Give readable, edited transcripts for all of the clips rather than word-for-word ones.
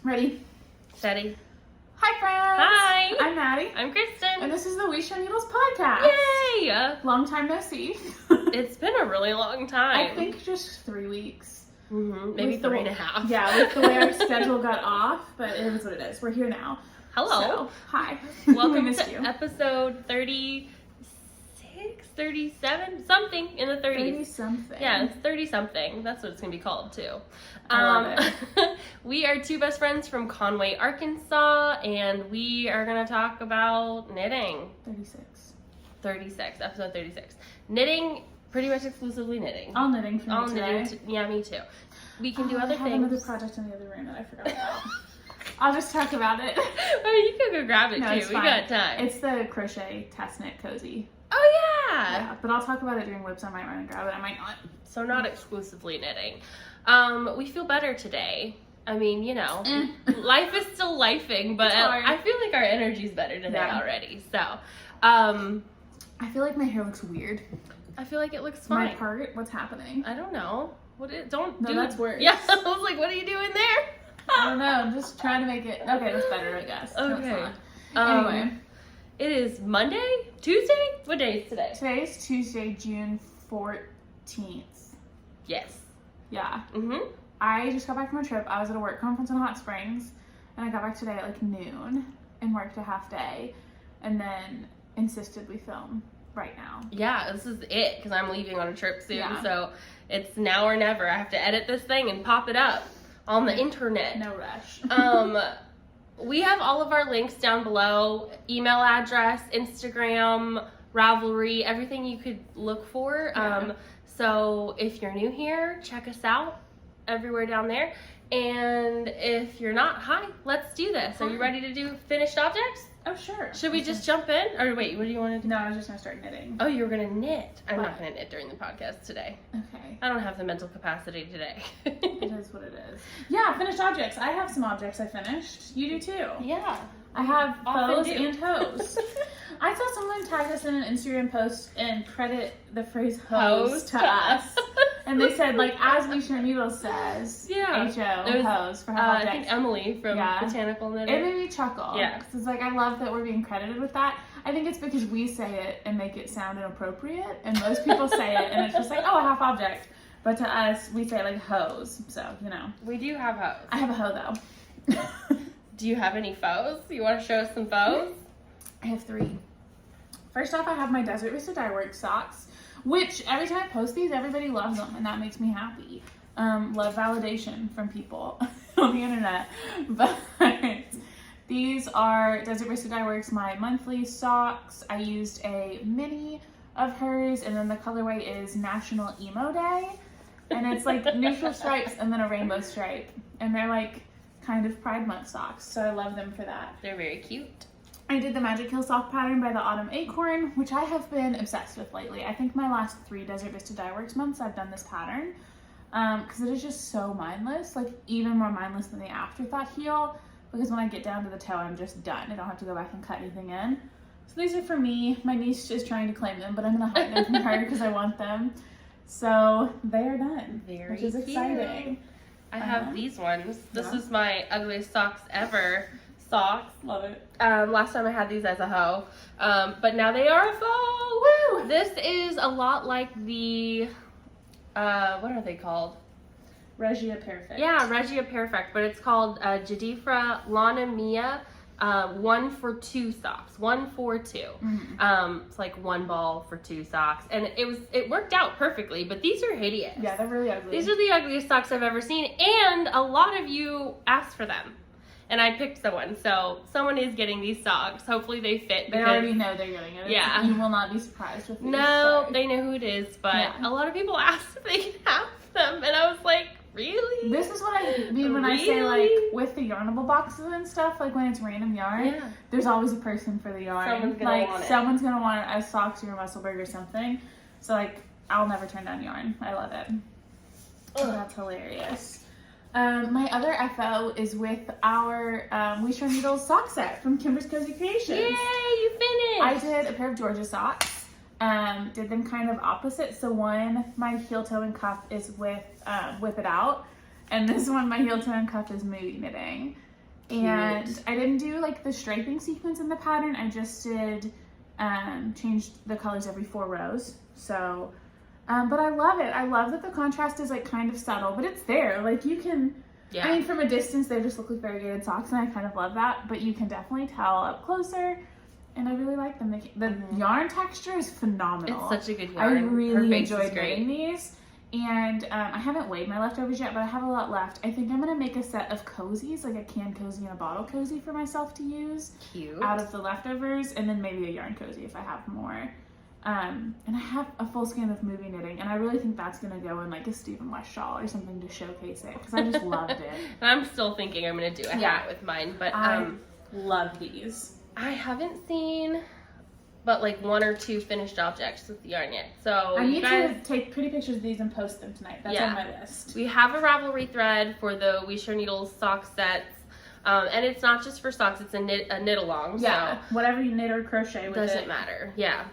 Ready? Steady. Hi, friends. Hi. I'm Maddie. I'm Christen. And this is the We Share Needles podcast. Yay! Long time no see. It's been a really long time. I think just 3 weeks. Mm-hmm. Maybe With the- 3.5. Yeah, with the way our schedule got off, but it is what it is. We're here now. Hello. So, hi. Welcome We missed to you. episode 36, 37, something in the 30s. 30-something. Yeah, it's 30-something. That's what it's going to be called, too. I love We are two best friends from Conway, Arkansas, and we are going to talk about knitting. 36. Episode 36. Knitting, pretty much exclusively knitting. All knitting for me today. Yeah, me too. We can do other I have things. another project in the other room that I forgot about. I'll just talk about it. Oh, you can go grab it No, too. it's We fine. got time. It's the crochet test knit cozy. Oh yeah. Yeah, but I'll talk about it during whips. I might run and grab it. I might not. So not exclusively knitting. We feel better today. I mean, you know, life is still lifing, but It's hard. I feel like our energy's better today Yeah. already. So, I feel like my hair looks weird. I feel like it looks My fine. part, what's happening? I don't know. Don't No, do that's worse. Yeah, I was like, what are you doing there? I don't know. I'm just trying to make it. Okay, that's better, I guess. No, it's Okay. not. Anyway, It is Monday? Tuesday? What day is today? today's Tuesday, June 14th. Yes. Yeah. Mm-hmm. I just got back from a trip. I was at a work conference in Hot Springs, and I got back today at like noon and worked a half day, and then insisted we film right now. Yeah, this is it, because I'm leaving on a trip soon, Yeah. so it's now or never. I have to edit this thing and pop it up on the internet. No rush. We have all of our links down below, email address, Instagram, Ravelry, everything you could look for. Yeah. So if you're new here, check us out everywhere down there. And if you're not, hi, let's do this. Are you ready to do finished objects? Oh, sure. Should we just jump in? Or wait, what do you want to do? No, I was just gonna start knitting. Oh, you were going to knit. I'm What? not going to knit during the podcast today. Okay. I don't have the mental capacity today. It is what it is. Yeah, finished objects. I have some objects I finished. You do too. Yeah. I have Often bows do. and hose. I saw someone tag us in an Instagram post and credit the phrase hose to us. And they said, like, as We Share Needles says, Yeah. H-O, It was, hose for her I objects. think Emily from Yeah. Botanical It Knitting. made me chuckle. Yeah. 'Cause it's like, I love that we're being credited with that. I think it's because we say it and make it sound inappropriate. And most people say it and it's just like, oh, a half object. But to us, we say like hose. So, you know. We do have hose. I have a hoe though. Do you have any foes? You want to show us some foes? I have 3. First off, I have my Desert Vista Dye Works socks, which every time I post these, everybody loves them, and that makes me happy. Love validation from people on the internet. But these are Desert Vista Dye Works, my monthly socks. I used a mini of hers, and then the colorway is National Emo Day. And it's like neutral stripes and then a rainbow stripe. And they're like kind of Pride Month socks, so I love them for that. They're very cute. I did the Magic Hill sock pattern by the Autumn Acorn, which I have been obsessed with lately. I think my last 3 Desert Vista Dye Works months I've done this pattern because it is just so mindless, like even more mindless than the Afterthought heel, because when I get down to the toe, I'm just done. I don't have to go back and cut anything in. So these are for me. My niece is trying to claim them, but I'm going to hide them from her because I want them. So they are done, Very which is cute. exciting. I have these ones. This Yeah. is my ugliest socks ever socks. Love it. Last time I had these as a hoe, but now they are a faux. Woo! This is a lot like the, what are they called? Regia Perfect. Yeah, Regia Perfect, but it's called Gedifra Lana Mia 1 for 2 socks. 1 for 2. Mhm. It's like 1 ball for 2 socks, and it worked out perfectly. But these are hideous. Yeah, they're really ugly. These are the ugliest socks I've ever seen, and a lot of you asked for them. And I picked someone, so someone is getting these socks. Hopefully they fit. They already know they're getting it. Yeah. You will not be surprised with these. No, Sorry. they know who it is, but Yeah. a lot of people asked if they could have them, and I was like, really? This is what I mean when I say, like, Really? with the yarnable boxes and stuff, like when it's random yarn, Yeah. there's always a person for the yarn. Someone's gonna like, want it. someone's gonna want a socks or a Musselburgh or something. So, like, I'll never turn down yarn. I love it. Oh, that's hilarious. My other FO is with our We Share Needles sock set from Kimber's Cozy Creations. Yay, you finished! I did a pair of Georgia socks. Did them kind of opposite. So one, my heel, toe, and cuff is with Whip It Out. And this one, my heel, toe, and cuff is Moody Knitting. And Cute. I didn't do like the striping sequence in the pattern. I just did changed the colors every 4 rows. So, but I love it. I love that the contrast is like kind of subtle, but it's there. Like you can, I mean, from a distance, they just look like variegated socks, and I kind of love that. But you can definitely tell up closer, and I really like them. The yarn texture is phenomenal. It's such a good yarn. I really base is enjoyed great. knitting these. And I haven't weighed my leftovers yet, but I have a lot left. I think I'm going to make a set of cozies, like a canned cozy and a bottle cozy for myself to use. Cute. Out of the leftovers, and then maybe a yarn cozy if I have more. And I have a full skein of movie knitting, and I really think that's going to go in like a Stephen West shawl or something to showcase it, because I just loved it. And I'm still thinking I'm going to do a hat with mine, but I love these. I haven't seen but like 1 or 2 finished objects with the yarn yet. So I need guys, to take pretty pictures of these and post them tonight. That's on my list. We have a Ravelry thread for the We Share Needles sock sets. And it's not just for socks, it's a knit along. Yeah, so whatever you knit or crochet with doesn't it. matter. Yeah.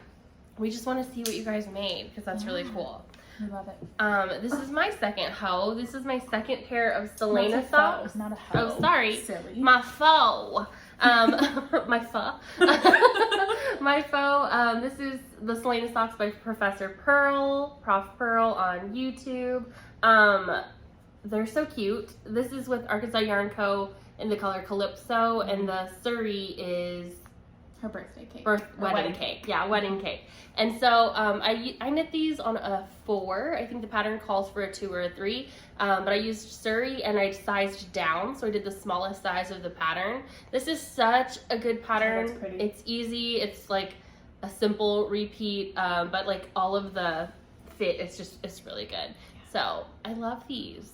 We just want to see what you guys made because that's really cool. I love it. This is my second hoe. This is my second pair of Celaena That's a socks. faux, not a hoe. Oh, sorry. Silly. My faux. My faux. My faux. This is the Celaena Socks by Professor Purl, Prof Purl on YouTube. They're so cute. This is with Arkansas Yarn Co. in the color Calypso, and the Surrey is Her birthday cake. Wedding cake. Yeah, wedding cake. And so I knit these on a 4. I think the pattern calls for a 2 or a 3. But I used Surrey and I sized down, so I did the smallest size of the pattern. This is such a good pattern. Oh, that's pretty. It's easy. It's like a simple repeat, but like all of the fit, it's really good. So I love these.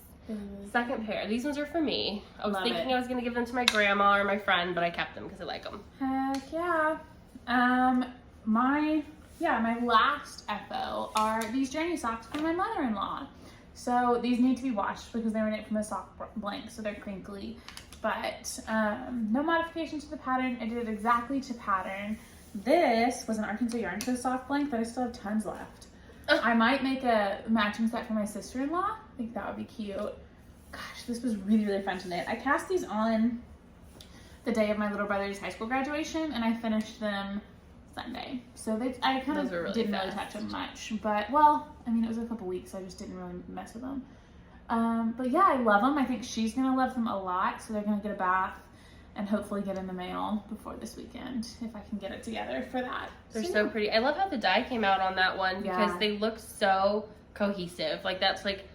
Second pair. These ones are for me. I was thinking I was going to give them to my grandma or my friend, but I kept them because I like them. Heck yeah. My last FO are these Journey socks from my mother-in-law. So these need to be washed because they were knit from a sock blank, so they're crinkly. But no modifications to the pattern. I did it exactly to pattern. This was an Arkansas Yarn Co. sock blank, but I still have tons left. I might make a matching set for my sister-in-law. I think that would be cute. Gosh, this was really, really fun to knit. I cast these on the day of my little brother's high school graduation, and I finished them Sunday. So I kind of didn't really touch them much. But, well, I mean, it was a couple weeks, so I just didn't really mess with them. But yeah, I love them. I think she's going to love them a lot, so they're going to get a bath and hopefully get in the mail before this weekend if I can get it together for that. They're so pretty. I love how the dye came out on that one because they look so cohesive. Like that's like,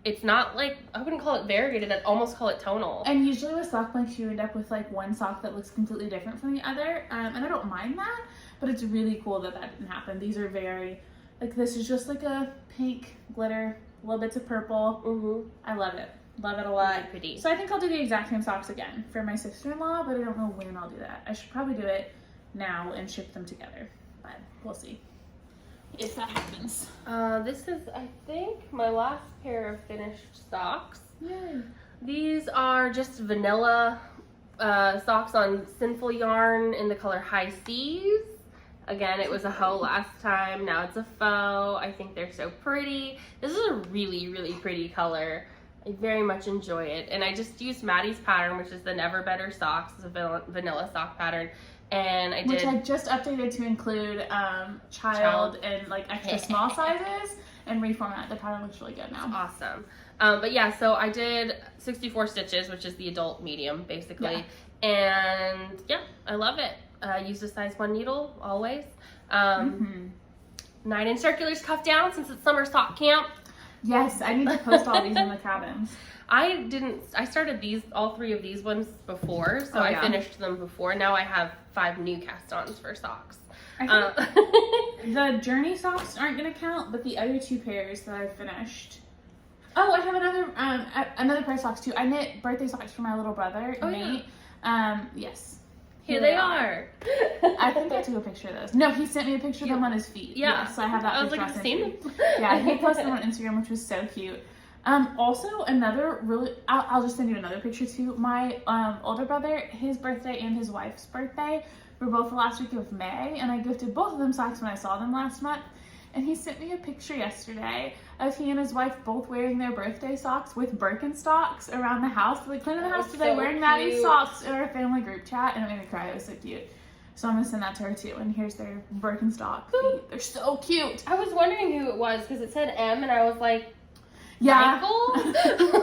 it's not like, I wouldn't call it variegated, I'd almost call it tonal. And usually with sock blanks you end up with like one sock that looks completely different from the other. And I don't mind that, but it's really cool that that didn't happen. These are very, like this is just like a pink glitter, little bits of purple. I love it. Love it a lot. Really pretty. So I think I'll do the exact same socks again for my sister-in-law, but I don't know when I'll do that. I should probably do it now and ship them together, but we'll see if that happens. This is, I think, my last pair of finished socks. Yay. These are just vanilla socks on Sinful yarn in the color High Seas. Again, it was a hoe last time. Now it's a faux. I think they're so pretty. This is a really, really pretty color. I very much enjoy it. And I just used Maddie's pattern, which is the Never Better Socks. It's a vanilla sock pattern. And I did... Which I just updated to include child and like extra small sizes and reformat. The pattern looks really good now. Awesome. But yeah, so I did 64 stitches, which is the adult medium, basically. Yeah. And yeah, I love it. Use a size 1 needle, always. 9-inch circulars cuffed down since it's summer sock camp. Yes, I need to post all these in the cabins. I started all 3 of these ones before, so I finished them before. Now I have 5 new cast-ons for socks. The Journey socks aren't going to count, but the other 2 pairs that I finished. Oh, I have another pair of socks too. I knit birthday socks for my little brother, Nate. Yeah. Yes. Here they are. I think I took a picture of those. No, he sent me a picture of them on his feet. Yeah. Yes, so I have that picture. I was like, I've seen them. Yeah, he posted them on Instagram, which was so cute. Also, another really, I'll just send you another picture too. My older brother, his birthday and his wife's birthday were both the last week of May, and I gifted both of them socks when I saw them last month. And he sent me a picture yesterday of he and his wife both wearing their birthday socks with Birkenstocks around the house. They cleaned the house today so wearing Maddie's socks in our family group chat, and it made me cry. It was so cute. So I'm gonna send that to her too. And here's their Birkenstock feet. They're so cute. I was wondering who it was because it said M, and I was like, yeah. Michael?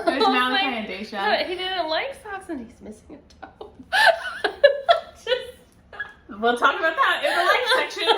There's Malachi and Daisha. No, he didn't like socks, and he's missing a toe. We'll talk about that in the like section.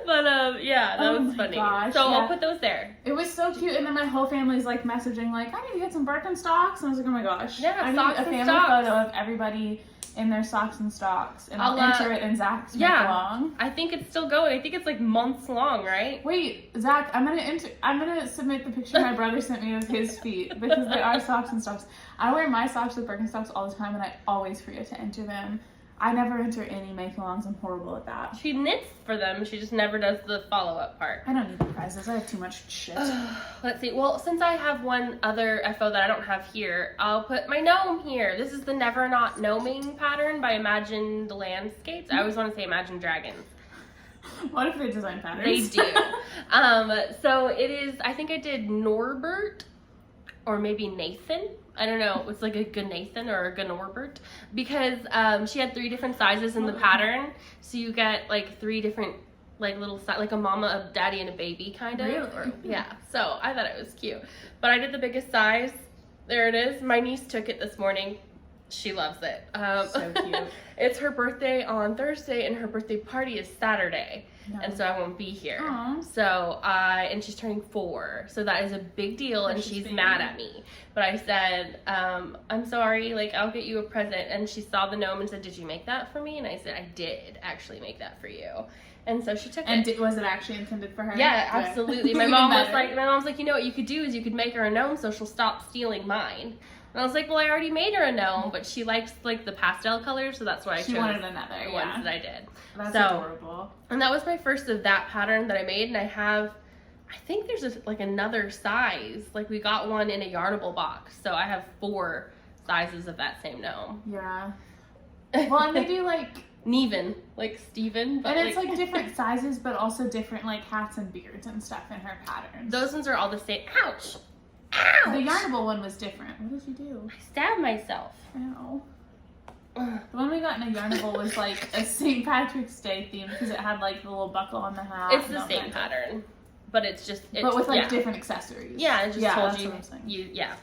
But yeah, that was funny. Gosh, so yeah. I'll put those there. It was so cute, and then my whole family's like messaging, like, I need to get some Birkenstocks, and I was like, oh my gosh. Yeah, I need socks a and family stocks. photo of everybody in their socks and stocks, and I'll enter it in Zach's make along. I think it's still going. I think it's like months long, right? Wait, Zach, I'm gonna submit the picture my brother sent me of his feet because they are socks and stocks. I wear my socks with Birkenstocks all the time, and I always forget to enter them. I never enter any make-alongs. I'm horrible at that. She knits for them. She just never does the follow-up part. I don't need the prizes. I have too much shit. Let's see. Well, since I have one other FO that I don't have here, I'll put my gnome here. This is the Never Not Gnoming pattern by Imagined Landscapes. I always want to say Imagined Dragons. What if they design patterns? They do. So it is, I think I did Norbert or maybe Nathan. I don't know. It's like a Gnathan or a Gnorbert because she had 3 different sizes in the pattern. So you get like 3 different like little like a mama, a daddy, and a baby kind of. Really? Yeah. So I thought it was cute. But I did the biggest size. There it is. My niece took it this morning. She loves it. So cute. It's her birthday on Thursday, and her birthday party is Saturday. No. And so I won't be here. Aww. So and she's turning 4. So that is a big deal, and she's mad at me. But I said, I'm sorry, like I'll get you a present. And she saw the gnome and said, did you make that for me? And I said, I did actually make that for you. And so she took it. And was it actually intended for her? Yeah, absolutely. My mom's like, you know what you could do is you could make her a gnome so she'll stop stealing mine. And I was like, well, I already made her a gnome, but she likes like the pastel colors, so that's why I chose. She wanted another, the ones that I did. That's adorable. And that was my first of that pattern that I made, and I think there's like another size. Like we got one in a Yarnable box, so I have 4 sizes of that same gnome. Yeah. Well, and they do like Neven, like Steven. But and it's like different sizes, but also different like hats and beards and stuff in her patterns. Those ones are all the same. Ouch! Ouch! The Yarnable one was different. What did you do? I stabbed myself. Ow. The one we got in a Yarnable was like a St. Patrick's Day theme because it had like the little buckle on the hat. It's the same pattern, but it's just but with like different accessories. Yeah, it just told that's you. What I'm saying.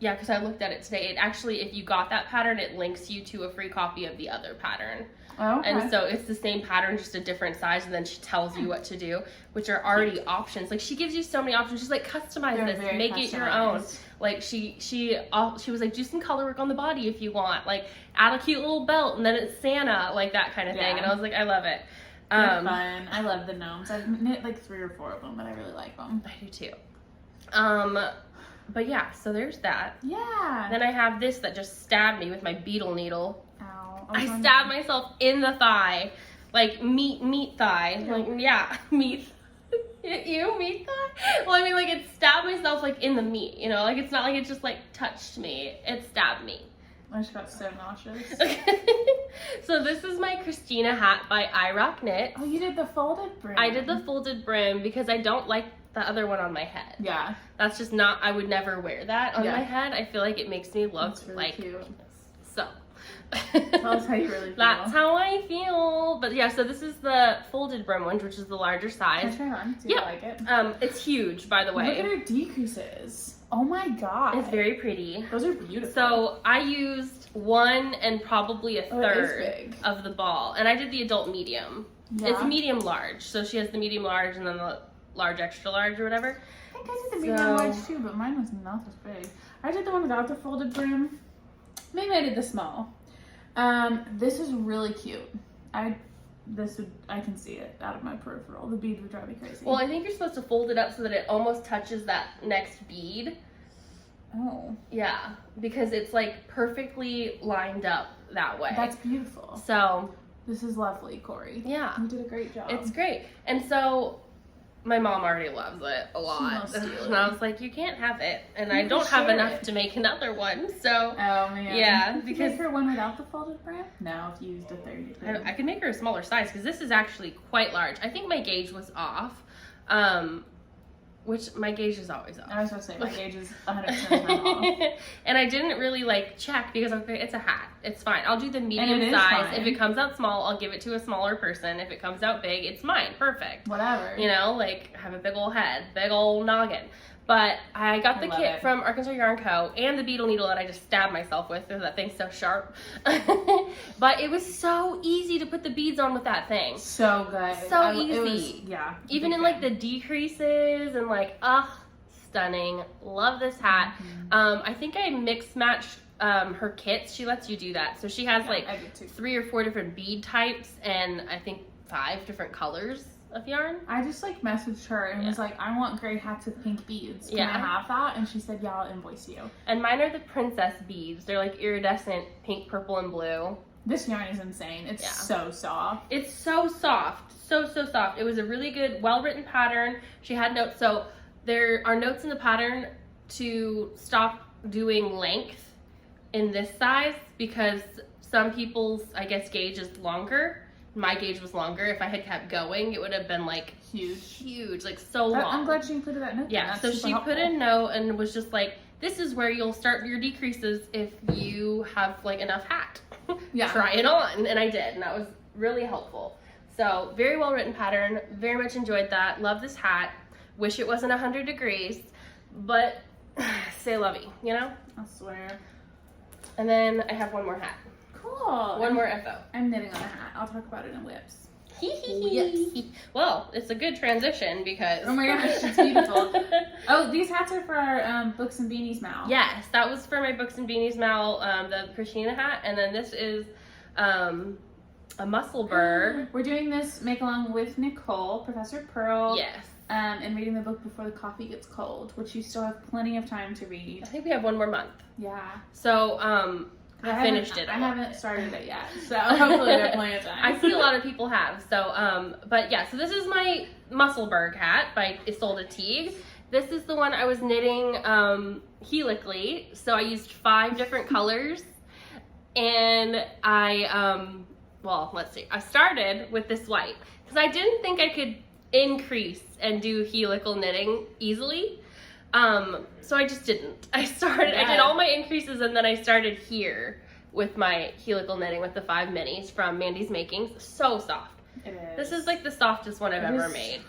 Yeah, because I looked at it today. It actually, if you got that pattern, it links you to a free copy of the other pattern. Oh, okay. And so it's the same pattern, just a different size, and then she tells you what to do, which are already options. Like, she gives you so many options. She's like, customize this, make it your own. Like, she was like, do some color work on the body if you want. Like, add a cute little belt, and then it's Santa, like that kind of thing. And I was like, I love it. They're fun. I love the gnomes. I've knit like 3 or 4 of them, but I really like them. I do too. But yeah, so there's that. Yeah. Then I have this that just stabbed me with my beetle needle. Ow. I stabbed myself in the thigh. Like meat thigh. Like, yeah, meat. Meat thigh? Well, I mean, like, it stabbed myself, like, in the meat, you know? Like, it's not like it just, like, touched me. It stabbed me. I just got so nauseous. So this is my Christina Hat by I Rock Knit. Oh, you did the folded brim. I did the folded brim because I don't like the other one on my head. Yeah. That's just not, I would never wear that on my head. I feel like it makes me look really like cute. So. Tell us how you really feel. That's how I feel. But yeah, so this is the folded brim one, which is the larger size. Can I try on? See if I like it. It's huge, by the way. Look at her decreases. Oh my god. It's very pretty. Those are beautiful. So I used 1 and probably a third big. of the ball. And I did the adult medium. Yeah. It's medium large. So she has the medium large and then the large extra large or whatever. I think I did the medium large too, but mine was not as big. I did the one without the folded brim. Maybe I did the small. This is really cute. I can see it out of my peripheral. The bead would drive me crazy. Well, I think you're supposed to fold it up so that it almost touches that next bead. Oh. Yeah, because it's like perfectly lined up that way. That's beautiful. So this is lovely, Corey. Yeah. You did a great job. It's great. And so my mom already loves it a lot. And I was like, you can't have it. And I don't have enough to make another one. So, oh man. Yeah. Could you make her one without the folded brim? No, if you used a 32. I could make her a smaller size because this is actually quite large. I think my gauge was off. Which my gauge is always off. I was about to say, my gauge is 100% off. And I didn't really check because it's a hat. It's fine. I'll do the medium size. Fine. If it comes out small, I'll give it to a smaller person. If it comes out big, it's mine. Perfect. Whatever. Have a big old head, big old noggin. But I got the kit from Arkansas Yarn Co. and the beetle needle that I just stabbed myself with because that thing's so sharp. But it was so easy to put the beads on with that thing. So good. So easy. Even in the decreases and stunning. Love this hat. Mm-hmm. I think I mix matched her kits. She lets you do that. So she has 3 or 4 different bead types and I think 5 different colors of yarn. I just messaged her and was like, I want gray hats with pink beads. Can I have that? And she said, yeah, I'll invoice you. And mine are the princess beads. They're iridescent pink, purple, and blue. This yarn is insane. It's so soft. It's so soft. So soft. It was a really good, well-written pattern. She had notes. So there are notes in the pattern to stop doing length in this size because some people's, I guess, gauge is longer. My gauge was longer. If I had kept going, it would have been huge, so long. I'm glad she included that note. Yeah, so she put a note and was just this is where you'll start your decreases if you have enough hat. Yeah. Try it on. And I did, and that was really helpful. So very well written pattern. Very much enjoyed that. Love this hat. Wish it wasn't 100 degrees, but c'est la vie, I swear. And then I have one more hat. Cool. One more FO. I'm knitting on a hat. I'll talk about it in whips. Yes. Well, it's a good transition because... Oh my gosh, it's beautiful. Oh, these hats are for our Books and Beanies Mal. Yes, that was for my Books and Beanies Mal, the Christina hat. And then this is a Musselburgh. We're doing this make-along with Nicole, Professor Purl. Yes. And reading the book before the coffee gets cold, which you still have plenty of time to read. I think we have one more month. Yeah. So, I finished it. I haven't started it yet, so hopefully we have plenty of time. I see a lot of people have. So, but yeah, so this is my Musselburgh hat by Ysolda Teague. This is the one I was knitting helically. So I used 5 different colors, and let's see. I started with this white because I didn't think I could increase and do helical knitting easily. So I just didn't. I did all my increases and then I started here with my helical knitting with the 5 minis from Mandy's Makings. So soft. It is. This is the softest one I've ever made.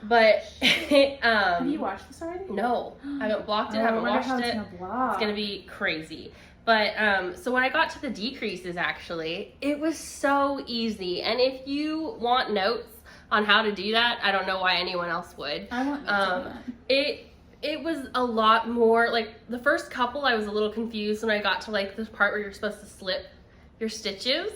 But, have you washed this already? No. I haven't blocked it, haven't washed it. It's gonna be crazy. But, so when I got to the decreases actually, it was so easy. And if you want notes on how to do that, I don't know why anyone else would. I want notes on that. It was a lot more, the first couple I was a little confused when I got to the part where you're supposed to slip your stitches.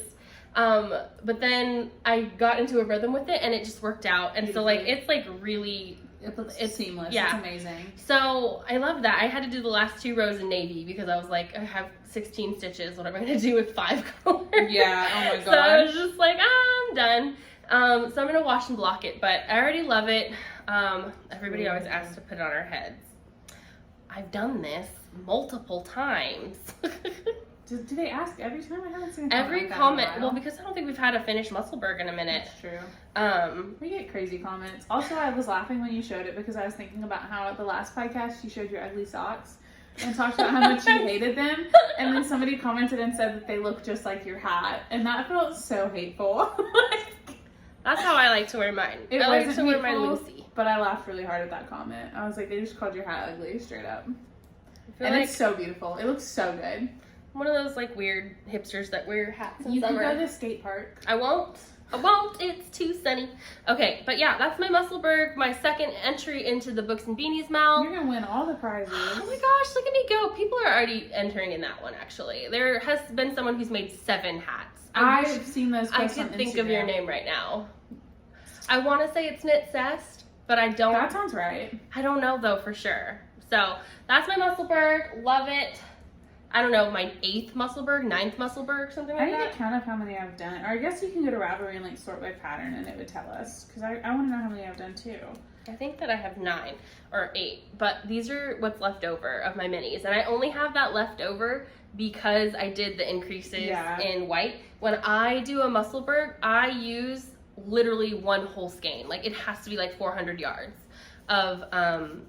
But then I got into a rhythm with it and it just worked out. And so it's really... It's seamless. Yeah. It's amazing. So I love that. I had to do the last 2 rows in navy because I was I have 16 stitches. What am I going to do with 5 colors? Yeah, oh my gosh. So I was just I'm done. So I'm going to wash and block it, but I already love it. Everybody always asks to put it on our heads. I've done this multiple times. Do they ask every time? I haven't seen every comment. Well, because I don't think we've had a finished Musselburgh in a minute. That's true. We get crazy comments. Also, I was laughing when you showed it because I was thinking about how at the last podcast you showed your ugly socks and talked about how much you hated them. And then somebody commented and said that they look just like your hat. And that felt so hateful. That's how I like to wear mine. I like to wear mine loosey. But I laughed really hard at that comment. I was like, they just called your hat ugly, straight up. And it's so beautiful. It looks so good. One of those weird hipsters that wear hats in you summer. You can go to the skate park. I won't. It's too sunny. Okay, but yeah, that's my Musselburgh, my second entry into the Books and Beanies Mal. You're gonna win all the prizes. Oh my gosh, look at me go. People are already entering in that one, actually. There has been someone who's made 7 hats. I've seen those posts I on can think Instagram. of your name right now. I want to say it's Knit Cest, but I don't. That sounds right. I don't know, though, for sure. So, that's my Musselburgh. Love it. I don't know, my 8th Musselburgh, 9th Musselburgh, something like I need that. to count up how many I've done. Or I guess you can go to Ravelry and like sort by pattern and it would tell us. Because I want to know how many I've done too. I think that I have 9 or 8, but these are what's left over of my minis. And I only have that left over because I did the increases in white. When I do a Musselburgh, I use literally one whole skein. Like it has to be like 400 yards of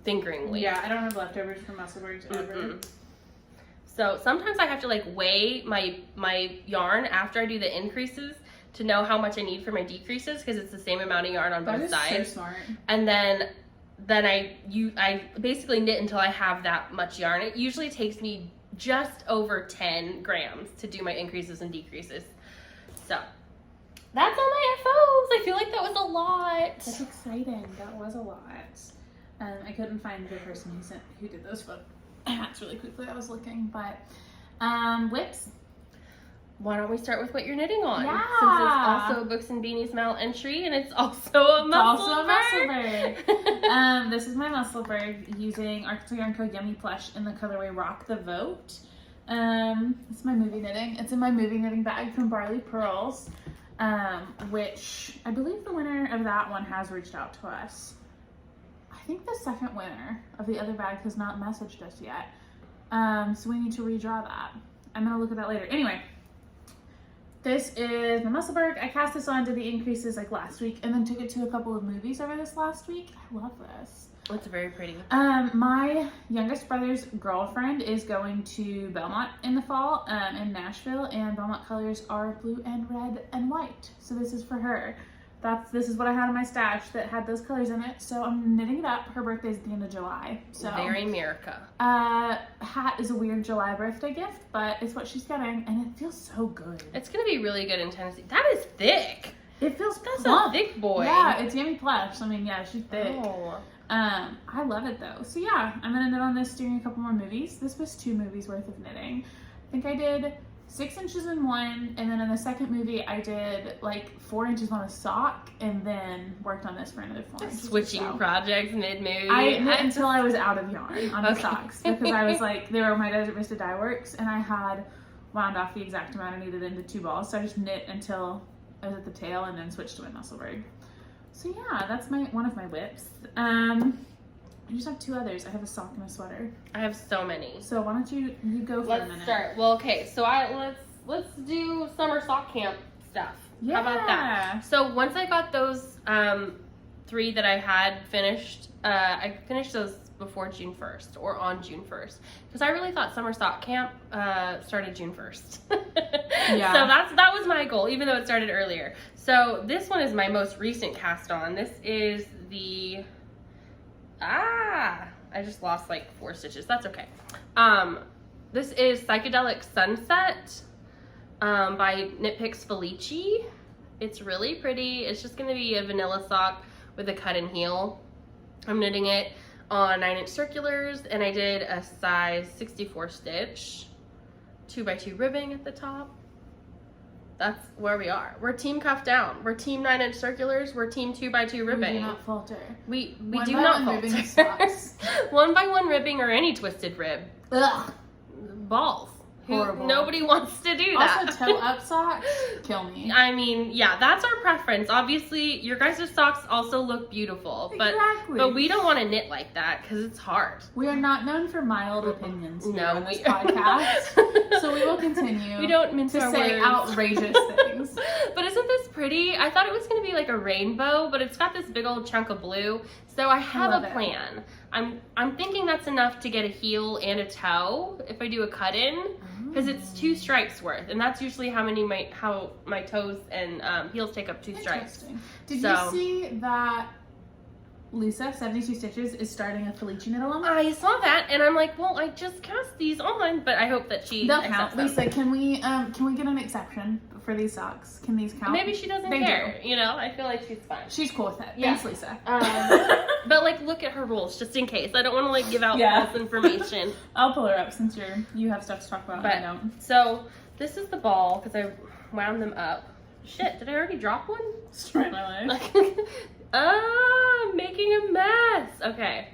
fingering weight. Yeah, I don't have leftovers from Musselburghs ever. So sometimes I have to like weigh my yarn after I do the increases to know how much I need for my decreases, because it's the same amount of yarn on both sides. That is so smart. And then I basically knit until I have that much yarn. It usually takes me just over 10 grams to do my increases and decreases. So that's all my FOs. I feel like that was a lot. That's exciting. That was a lot. I couldn't find the person who did those hats really quickly. I was looking, but whips. Why don't we start with what you're knitting on? Yeah. Since it's also a Books and Beanies Mal entry, and it's also a Musselburgh. This is my Musselburgh using Arkansas Yarn Co. Yummy Plush in the colorway Rock the Vote. It's my movie knitting. It's in my movie knitting bag from Barley Pearls, which I believe the winner of that one has reached out to us. I think the second winner of the other bag has not messaged us yet. So we need to redraw that. I'm going to look at that later. Anyway. This is my Musselburgh. I cast this on, did the increases like last week, and then took it to a couple of movies over this last week. I love this. It's very pretty. My youngest brother's girlfriend is going to Belmont in the fall, in Nashville, and Belmont colors are blue and red and white. So this is for her. This is what I had in my stash that had those colors in it. So I'm knitting it up. Her birthday's at the end of July. So very America. Hat is a weird July birthday gift, but it's what she's getting, and it feels so good. It's gonna be really good in Tennessee. That is thick. It feels plump. A thick boy. Yeah, it's Yummy Plush. I mean, yeah, she's thick. Oh. I love it though. So yeah, I'm gonna knit on this during a couple more movies. This was 2 movies worth of knitting. I think I did 6 inches in one, and then in the second movie I did like 4 inches on a sock, and then worked on this for another 4 inches. Switching projects mid-movie. I knit until I was out of yarn on the socks, because I was like, they were my Desert Vista dye works, and I had wound off the exact amount I needed into 2 balls, so I just knit until I was at the tail, and then switched to my Musselburgh. So yeah, that's one of my whips. I just have 2 others. I have a sock and a sweater. I have so many. So why don't you go for a minute? Let's start. Well, okay. So let's do summer sock camp stuff. Yeah. How about that? So once I got those 3 that I had finished, I finished those before June 1st or on June 1st, because I really thought summer sock camp started June 1st. Yeah. So that was my goal, even though it started earlier. So this one is my most recent cast on. This is the I just lost like 4 stitches. That's okay. This is Psychedelic Sunset by Knit Picks Felici. It's really pretty. It's just going to be a vanilla sock with a cut and heel. I'm knitting it on 9-inch circulars, and I did a size 64 stitch, 2x2 ribbing at the top. That's where we are. We're team cuff down. We're team 9-inch circulars. We're team 2x2 ribbing. We do not falter. We do not falter. Ribbing socks. 1x1 ribbing or any twisted rib. Ugh. Balls. Horrible. Nobody wants to do that. Also, toe up socks kill me. I mean, yeah, that's our preference. Obviously, your guys' socks also look beautiful, Exactly. but we don't want to knit like that because it's hard. We are not known for mild opinions here on this we podcast, so we will continue. We don't mince to our say words. outrageous things. But isn't this pretty? I thought it was going to be like a rainbow, but it's got this big old chunk of blue. So I have a plan. I'm thinking that's enough to get a heel and a toe if I do a cut in, because it's 2 stripes worth, and that's usually how my toes and heels take up 2 stripes. Did you see that Lisa, 72 Stitches, is starting a Felici knit along? I saw that, and I'm like, well, I just cast these on, but I hope that she They'll accepts count. them. Lisa, can we get an exception for these socks? Can these count? Maybe she doesn't care. You know, I feel like she's fine. She's cool with it. Yeah. Thanks, Lisa. But like, look at her rules just in case. I don't want to like give out false information. I'll pull her up since you have stuff to talk about. But and I don't. So this is the ball because I wound them up. Shit, did I already drop one? Destroy my life. I'm making a mess. Okay,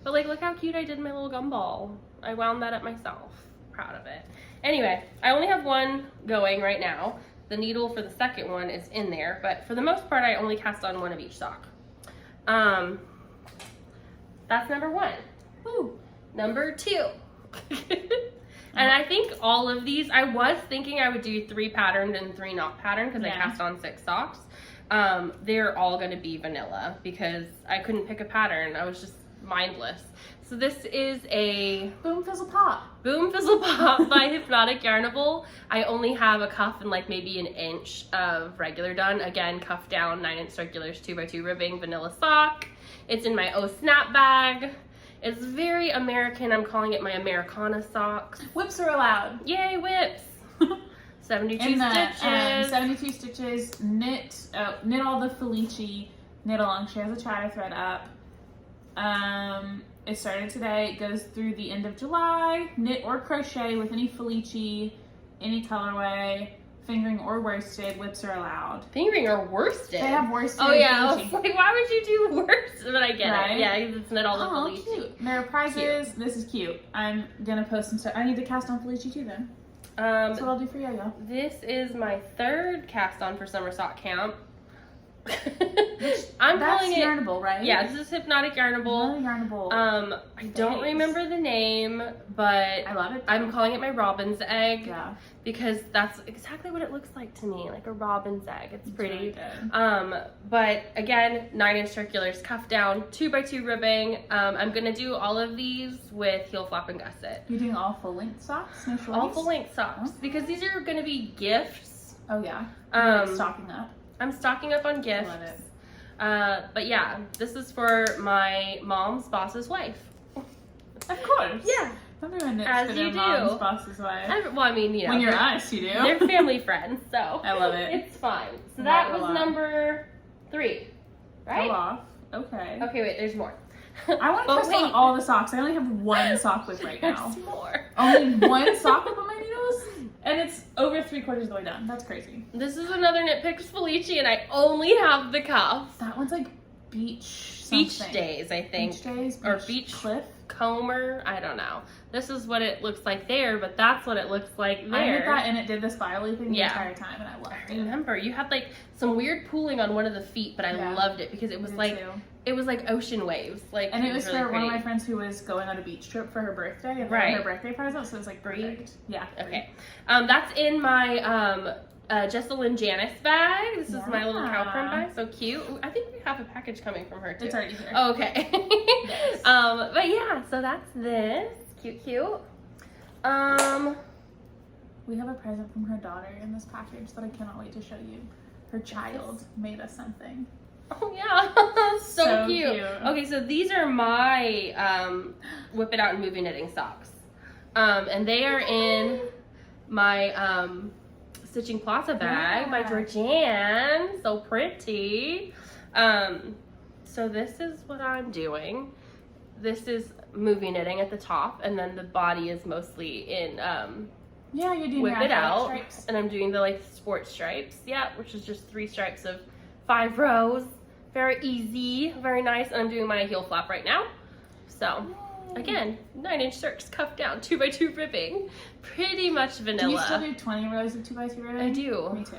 but like, look how cute I did my little gumball. I wound that up myself. proud of it. Anyway, I only have one going right now. The needle for the second one is in there, but for the most part, I only cast on one of each sock. That's number 1. Woo. Number 2. And I think all of these, I was thinking I would do 3 patterned and 3 not patterned because I cast on 6 socks. They're all going to be vanilla because I couldn't pick a pattern. I was just mindless. So this is a Boom Fizzle Pop. Boom Fizzle Pop by Hypnotic Yarnable. I only have a cuff and like maybe an inch of regular done. Again, cuff down, 9-inch circulars, 2x2 ribbing, vanilla sock. It's in my snap bag. It's very American. I'm calling it my Americana socks. Whips are allowed. Yay, whips. 72 In the, stitches. 72 stitches. Knit all the Felici. Knit along. She has a chatter thread up. It started today. It goes through the end of July. Knit or crochet with any Felici, any colorway, fingering or worsted. Whips are allowed. Fingering or worsted? They have worsted. Oh yeah, I Felici. was like, why would you do worsted? But I get Right? it. Yeah, it's knit all the Oh, Felici. cute. There are prizes. Cute. This is cute. I'm gonna post some stuff. I need to cast on Felici too then. That's what I'll do for yo-yo. This is my 3rd cast on for summer sock camp. I'm calling it Yarnable, right? Yeah, this is Hypnotic Yarnable. Yarnable. I don't remember the name, but I love it. I'm calling it my robin's egg. Yeah. Because that's exactly what it looks like to me, like a robin's egg. It's pretty. Really good. But again, 9-inch circulars, cuff down, 2x2 ribbing. I'm gonna do all of these with heel flap and gusset. You're doing all full length socks, no shorties? All full length socks, because these are gonna be gifts. Oh yeah. You're like stocking up. I'm stocking up on gifts. I love it. But yeah, this is for my mom's boss's wife. Of course. Yeah. Everyone knits As for you their do. mom's boss's wife. Well, I mean, you know. When you're us, you do. They're family friends, so. I love it. It's fine. So Not that a was lot. number 3, right? Go off. Okay. Okay, wait, there's more. I want to cast on all the socks. I only have one sock with right now. There's more. Only one sock with on my needles? And it's over 3/4 of the way done. That's crazy. This is another Knit Picks Felici, and I only have the cuff. That one's like beach Beach something. Days, I think. Beach Days? Or Beach Cliff? Comer, I don't know. This is what it looks like there, but that's what it looks like there. I did that and it did the spirally thing the Yeah. entire time and I loved I it. remember you had like some weird pooling on one of the feet, but I Yeah. loved it because it was like too. it was like ocean waves. Like And it was really for one of pretty. my friends who was going on a beach trip for her birthday and Right. her birthday present, so it was like perfect. Yeah. Okay. That's in my Jesselyn Janice bag. This is my little cow print bag. So cute. Ooh, I think we have a package coming from her too. It's already here. Oh, okay. Yes. But yeah, so that's this. Cute. We have a present from her daughter in this package that I cannot wait to show you. Her child made us something. Oh yeah, so cute. cute. Okay, so these are my Whip It Out and Movie Knitting socks. And they are in my Stitching Plaza bag by Georgianne. So pretty. So this is what I'm doing. This is movie knitting at the top, and then the body is mostly in Yeah, you're doing Whip your It Out. stripes. And I'm doing the like sports stripes, yeah, which is just 3 stripes of 5 rows. Very easy, very nice. And I'm doing my heel flap right now. So again, 9-inch circs, cuff down, 2x2 ribbing, pretty much vanilla. Do you still do 20 rows of 2x2 ribbing? I do. Me too.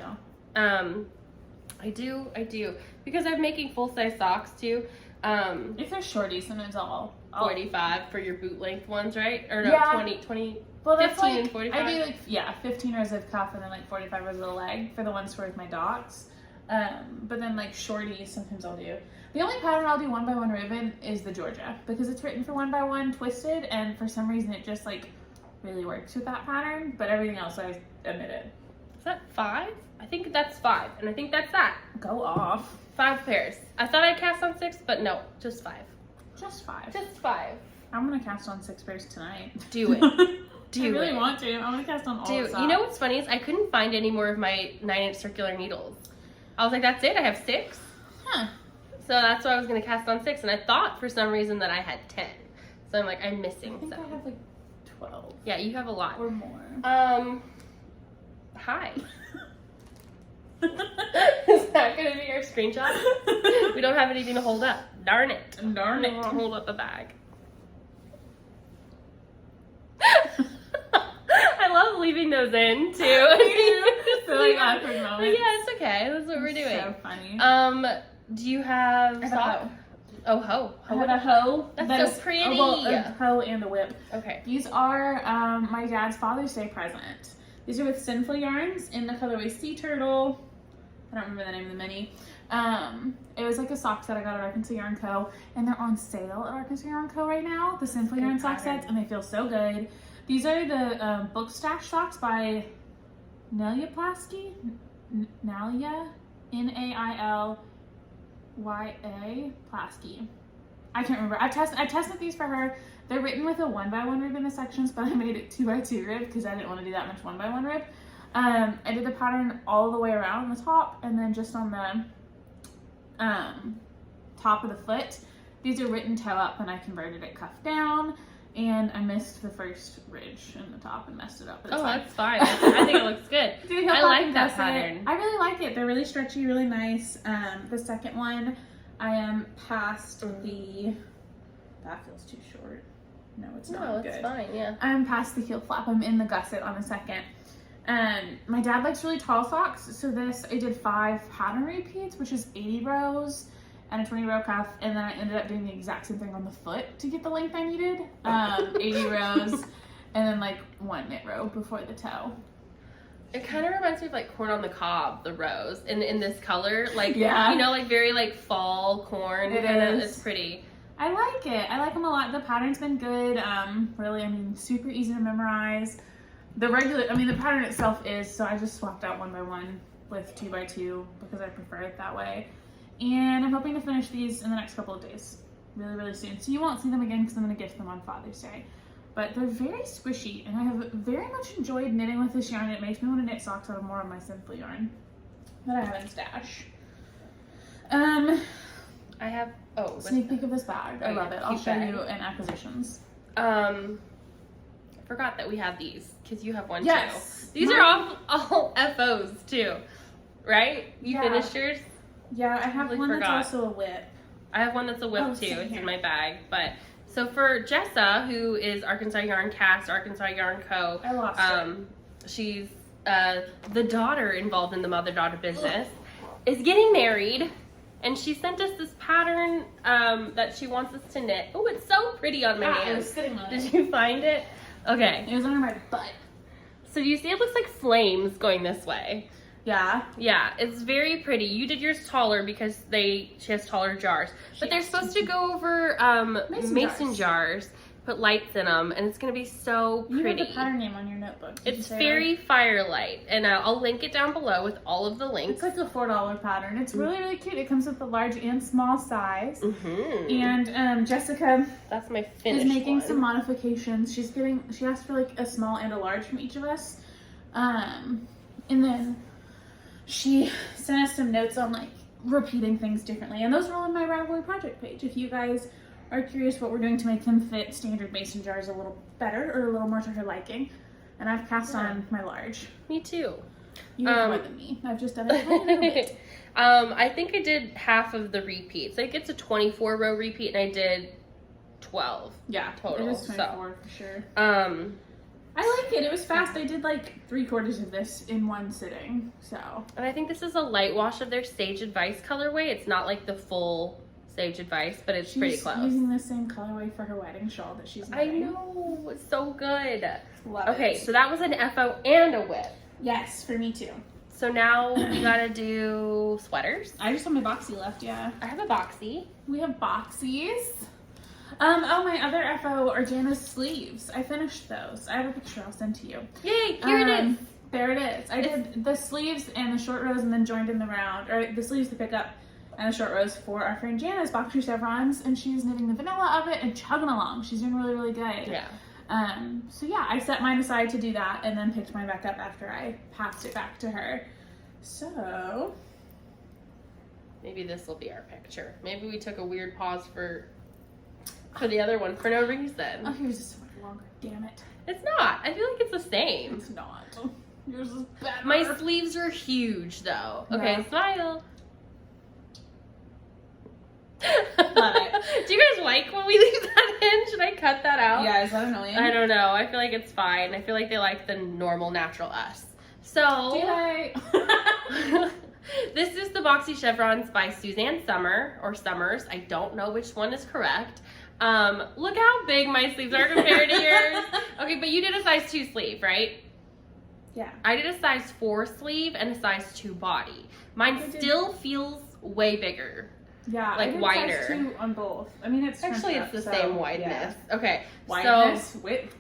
I do, because I'm making full size socks too. If they're shorties, then it's all 45 for your boot length ones, right? Or no, Yeah. 20. Well, that's 15 like, and 45? I do like, 15 rows of cuff and then like 45 rows of the leg for the ones for my docs. But then like shorties, sometimes I'll do. The only pattern I'll do 1x1 ribbon is the Georgia, because it's written for 1x1 twisted, and for some reason it just like really works with that pattern, but everything else I omitted. Is that 5? I think that's 5, and I think that's that. Go off. 5 pairs. I thought I'd cast on 6, but no, just 5. Just 5. Just 5. I'm gonna cast on 6 pairs tonight. Do it. I really want to. I'm gonna cast on all Dude, the you know socks. what's funny is I couldn't find any more of my 9-inch circular needles. I was like, that's it? I have 6? Huh. So that's why I was going to cast on 6, and I thought for some reason that I had 10. So I'm like, I'm I missing think some. I have like 12 Yeah, you have a lot. or more. Hi. Is that going to be your screenshot? We don't have anything to hold up. Darn it. Darn it. I'll hold up a bag. love leaving those in, too. Just like awkward moments. Yeah, it's okay. That's what we're doing. So funny. Do you have I have a sock? hoe. Oh, hoe. I have a hoe. That's so pretty. A hoe and a whip. Okay. These are my dad's Father's Day present. These are with Sinful yarns in the colorway Sea Turtle. I don't remember the name of the mini. It was like a sock set I got at Arkansas Yarn Co. And they're on sale at Arkansas Yarn Co. right now. The Sinful Yarn sock sets, and they feel so good. These are the Book Stash socks by Nailya Plasky. Nailya, Nailya Plasky. I can't remember. I tested these for her. They're written with a 1x1 rib in the sections, but I made it 2x2 rib because I didn't want to do that much 1x1 rib. I did the pattern all the way around the top and then just on the top of the foot. These are written toe up, and I converted it cuff down, and I missed the first ridge in the top and messed it up. But it's fine. That's fine. I think it looks good. I like that pattern. I really like it. They're really stretchy, really nice. The second one, I am past the. That feels too short. No, it's not No, good. it's fine. Yeah. I'm past the heel flap. I'm in the gusset on the second. My dad likes really tall socks, so I did 5 pattern repeats, which is 80 rows and a 20 row cuff, and then I ended up doing the exact same thing on the foot to get the length I needed. 80 rows and then like 1 knit row before the toe. It kind of reminds me of like corn on the cob, the rows, in this color, like Yeah. you know, like very like fall corn. It kinda, is. It's pretty. I like it. I like them a lot. The pattern's been good. Really, super easy to memorize. The pattern itself is, so I just swapped out 1x1 with 2x2 because I prefer it that way. And I'm hoping to finish these in the next couple of days, really, really soon. So you won't see them again because I'm going to gift them on Father's Day. But they're very squishy, and I have very much enjoyed knitting with this yarn. It makes me want to knit socks out of more of my Sinful yarn that I have in stash. I have, Sneak peek of this bag. I love it. I'll show bag. you in acquisitions. I forgot that we have these because you have one Yes. too. These are all FOs too, right? You Yeah. finished yours? Yeah, I have one forgot. that's also a whip. I have one that's a whip Oh, too. same It's here. in my bag. But so for Jessa, who is Arkansas Yarn Cast, Arkansas Yarn Co. I lost it. She's the daughter involved in the mother-daughter business, is getting married, and she sent us this pattern that she wants us to knit. Oh, it's so pretty on my I hand. was sitting on Did it. you find it? Okay. It was under my butt. So you see it looks like flames going this way. Yeah. Yeah, it's very pretty. You did yours taller because she has taller jars. But they're supposed to go over mason jars, put lights in them, and it's going to be so You pretty. have the pattern name on your notebook. Did you It's say Fairy Firelight, and I'll link it down below with all of the that? links. It's like a $4 pattern. It's really, really cute. It comes with the large and small size. Mm-hmm. And Jessica That's my finished is making one. some modifications. She asked for like a small and a large from each of us. And then she sent us some notes on like repeating things differently. And those are all on my Ravelry project page. If you guys are curious what we're doing to make them fit standard mason jars a little better or a little more to her liking. And I've cast on my large. Me too. You have more than me. I've just done a tiny little bit. I think I did half of the repeats. Like it's a 24 row repeat, and I did 12. Yeah, total, it is 24 so. for sure. I like it. It was fast. I did like 3/4 of this in one sitting. So. And I think this is a light wash of their Sage Advice colorway. It's not like the full Sage Advice, but it's pretty close. She's using the same colorway for her wedding shawl that she's knitting. I know. It's so good. Love Okay, it. so that was an FO and a whip. Yes, for me too. So now we gotta do sweaters. I just have my boxy left, yeah. I have a boxy. We have boxies. My other FO are Jana's sleeves. I finished those. I have a picture I'll send to you. Yay, here it is. There it is. I did the sleeves and the short rows and then joined in the round, or the sleeves to pick up and the short rows for our friend Jana's Boxy Chevrons, and she's knitting the vanilla of it and chugging along. She's doing really, really good. Yeah. So yeah, I set mine aside to do that and then picked mine back up after I passed it back to her. So Maybe this will be our picture. Maybe we took a weird pause for the other one for no reason. oh, yours is so much longer. Damn it. It's not. I feel like it's the same. It's not. Yours is better. My sleeves are huge though. Okay, Yeah. smile. Love it. Do you guys like when we leave that in? Should I cut that out? Yeah, is that annoying? I don't know. I feel like it's fine. I feel like they like the normal, natural us. So, Did I? this is the Boxy Chevrons by Susanne Sommer, or Summers. I don't know which one is correct. Look how big my sleeves are compared to yours. Okay, but you did a size 2 sleeve, right? Yeah. I did a size 4 sleeve and a size 2 body. Mine still feels way bigger. Yeah, like I did wider. size 2 on both. I mean, it's Actually, it's the same wideness. Yeah. Okay, wideness, width.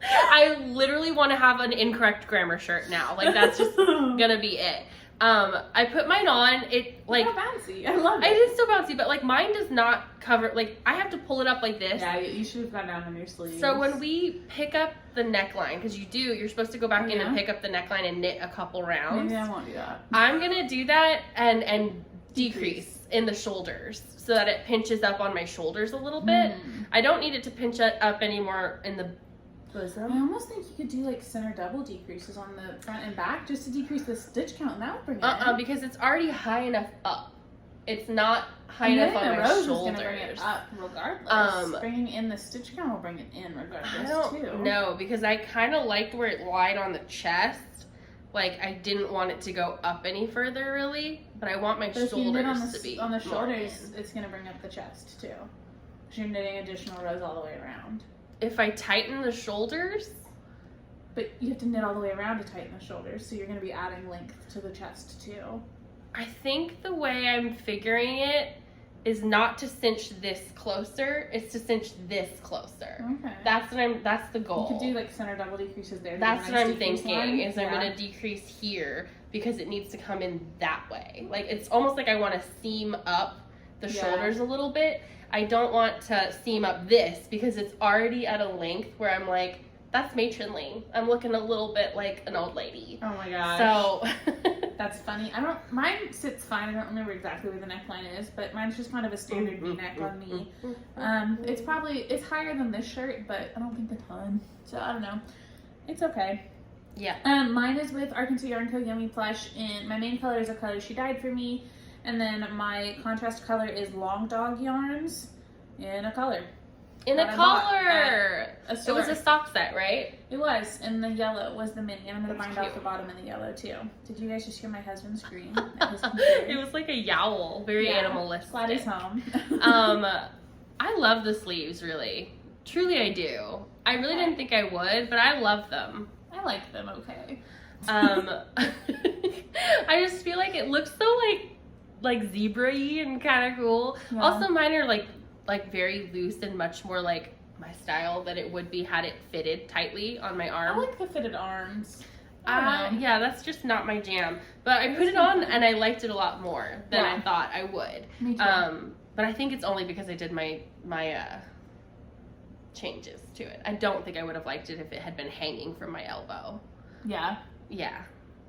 I literally want to have an incorrect grammar shirt now. Like, that's just gonna be it. I put mine on. It like so bouncy. I love it. It is so bouncy, but like mine does not cover. Like, I have to pull it up like this. Yeah, you should have gone down on your sleeves. So when we pick up the neckline, because you're supposed to go back in and pick up the neckline and knit a couple rounds. Maybe I won't do that. I'm gonna do that and decrease in the shoulders so that it pinches up on my shoulders a little bit. I don't need it to pinch up anymore in the bosom. I almost think you could do like center double decreases on the front and back just to decrease the stitch count, and that would bring it in. Because it's already high enough up. It's not high enough on my shoulders. Is gonna bring it up regardless. Bringing in the stitch count will bring it in regardless. I don't know, because I kind of liked where it lied on the chest. Like, I didn't want it to go up any further, really, but I want my shoulders to be on the shoulders. It's gonna bring up the chest too. Because you're knitting additional rows all the way around. If I tighten the shoulders, but you have to knit all the way around to tighten the shoulders, so you're gonna be adding length to the chest too. I think the way I'm figuring it is not to cinch this closer, it's to cinch this closer. Okay. That's the goal. You could do like center double decreases there. That's what I'm thinking, is I'm gonna decrease here because it needs to come in that way. Like, it's almost like I want to seam up the shoulders a little bit. I don't want to seam up this because it's already at a length where I'm like, that's matronly. I'm looking a little bit like an old lady. Oh my gosh. So that's funny. Mine sits fine. I don't remember exactly where the neckline is, but mine's just kind of a standard V-neck on me. It's higher than this shirt, but I don't think a ton. So I don't know. It's okay. Yeah. Mine is with Arkansas Yarn Co. Yummy Plush, and my main color is a color she dyed for me, and then my contrast color is Long Dog Yarns in a color. In a color! It was a sock set, right? It was, and the yellow was the mini. I'm going to bind off the bottom in the yellow too. Did you guys just hear my husband scream at his computer? It was like a yowl, very animalistic. Glad he's home. I love the sleeves, really. Truly I do. I really didn't think I would, but I love them. I like them okay. I just feel like it looks so like zebra-y and kind of cool. Yeah. Also, mine are like very loose and much more like my style that it would be had it fitted tightly on my arm. I like the fitted arms. Yeah, that's just not my jam. But I put it on and I liked it a lot more than I thought I would. Me too. But I think it's only because I did my changes to it. I don't think I would have liked it if it had been hanging from my elbow. Yeah. Yeah.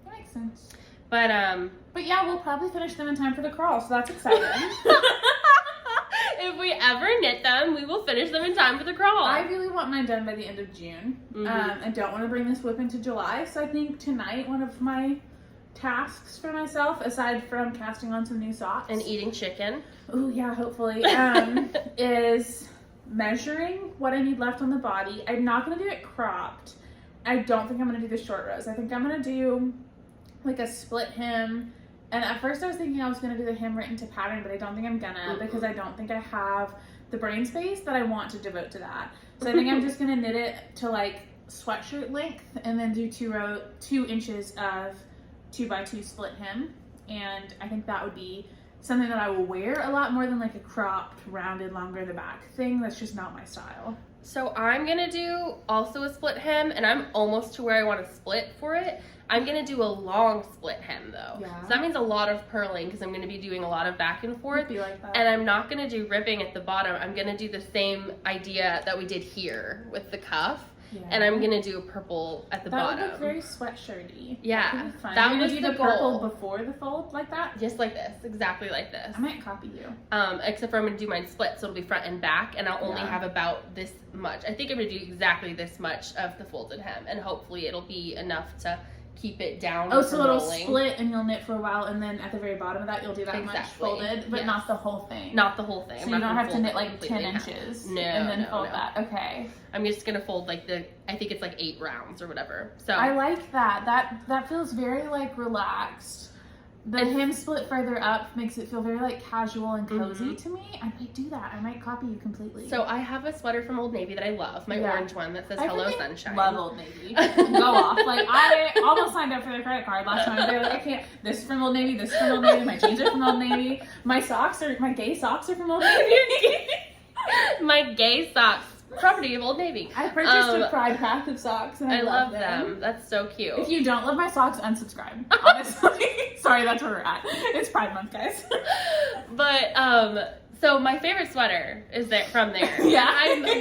That makes sense. But yeah, we'll probably finish them in time for the crawl, so that's exciting. If we ever knit them, we will finish them in time for the crawl. I really want mine done by the end of June. I don't want to bring this whip into July, so I think tonight one of my tasks for myself, aside from casting on some new socks and eating chicken. Oh yeah, hopefully. Is measuring what I need left on the body. I'm not gonna do it cropped. I don't think I'm gonna do the short rows. I think I'm gonna do like a split hem. And at first I was thinking I was gonna do the hem written to pattern, but I don't think I'm gonna because I don't think I have the brain space that I want to devote to that. So I think I'm just gonna knit it to like sweatshirt length and then do 2 inches of 2x2 split hem. And I think that would be something that I will wear a lot more than like a cropped, rounded, longer in the back thing. That's just not my style. So I'm gonna do also a split hem, and I'm almost to where I want to split for it. I'm gonna do a long split hem though. Yeah. So that means a lot of purling because I'm gonna be doing a lot of back and forth. Like that. And I'm not gonna do ribbing at the bottom. I'm gonna do the same idea that we did here with the cuff. Yeah. And I'm gonna do a purple at the bottom. That would look very sweatshirty. Yeah, that was the purple before the fold, like that. Just like this, exactly like this. I might copy you. Except for I'm gonna do mine split, so it'll be front and back, and I'll only have about this much. I think I'm gonna do exactly this much of the folded hem, and hopefully it'll be enough to keep it down. Oh, so it'll rolling. split and you'll knit for a while, and then at the very bottom of that you'll do that much folded, but not the whole thing. Not the whole thing. So you don't have to knit like 10 inches and then fold that. Okay. I'm just gonna fold like I think it's like 8 rounds or whatever. So I like that. That feels very like relaxed. The hem split further up makes it feel very like casual and cozy to me. I might do that. I might copy you completely. So I have a sweater from Old Navy that I love. My orange one that says Hello Sunshine. Love Old Navy. Go off. Like I almost signed up for their credit card last time. They're like, I can't. This is from Old Navy. This is from Old Navy. My jeans are from Old Navy. My gay socks are from Old Navy. My gay socks. Property of Old Navy. I purchased a Pride pack of socks and I love them. That's so cute. If you don't love my socks, unsubscribe. Honestly. Sorry, that's where we're at. It's Pride Month, guys. But so my favorite sweater is from there. Yeah. I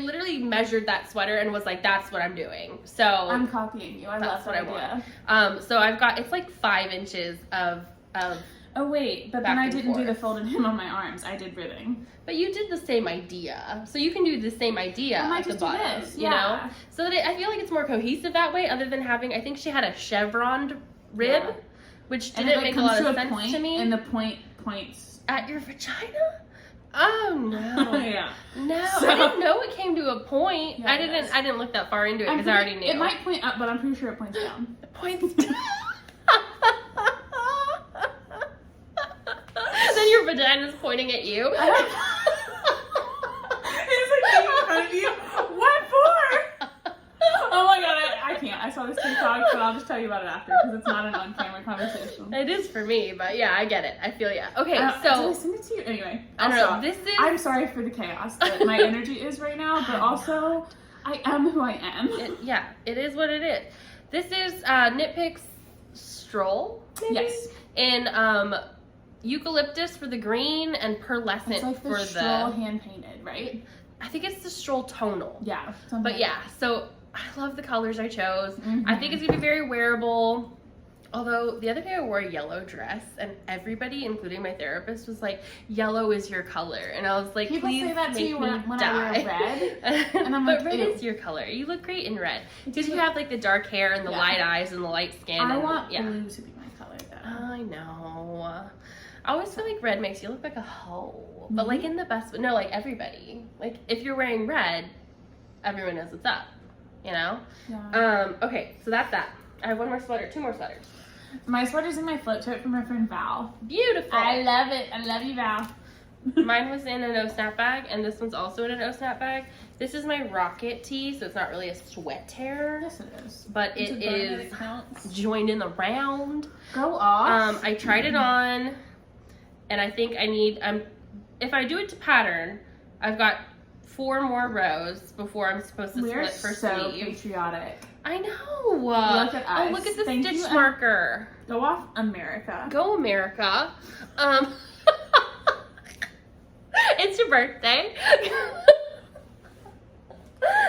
literally measured that sweater and was like, that's what I'm doing. So I'm copying you. I love that idea. So I've got, it's like 5 inches of oh wait, but then I didn't do the folded hem on my arms. I did ribbing. But you did the same idea. So you can do the same idea at the bottom. You know? So that I feel like it's more cohesive that way, other than having, I think she had a chevron rib, which didn't make a lot of sense to me. And the points at your vagina? Oh no. Yeah. No, so, I didn't know it came to a point. Yeah, I didn't look that far into it because I already knew. It might point up, but I'm pretty sure it points down. It points down. Then your vagina's pointing at you. It's like in front of you. What for? Oh my god, I can't. I saw this TikTok, but I'll just tell you about it after because it's not an on-camera conversation. It is for me, but yeah, I get it. I feel ya. Okay, so did I send it to you? Anyway, I don't know. I'm sorry for the chaos that my energy is right now, but also I am who I am. It is what it is. This is Knit Picks Stroll. Maybe? Yes. In eucalyptus for the green and pearlescent like for the stroll hand painted, right? I think it's the stroll tonal. Yeah. But yeah, so I love the colors I chose. I think it's gonna be very wearable. Although the other day I wore a yellow dress and everybody, including my therapist, was like, "Yellow is your color," and I was like, "People please say that to you when I wear red." And I'm but like, red is your color. You look great in red because you have like the dark hair and the light eyes and the light skin. I want blue to be my color though. I know. I always feel like red makes you look like a hoe, but like in the best, no, like everybody. Like if you're wearing red, everyone knows what's up, you know? Yeah. Okay, so that's that. I have 2 more sweaters. My sweater's in my flip chart from my friend Val. Beautiful. I love it. I love you, Val. Mine was in a no snap bag, and this one's also in a no snap bag. This is my rocket tee, so it's not really a sweater. Yes, it is. But it is joined in the round. Go off. I tried it on. And I think I need, if I do it to pattern, I've got 4 more rows before I'm supposed to split for sleeves. We're so patriotic. I know. Look at us. Oh, look at the stitch marker. Go off, America. Go, America. It's your birthday.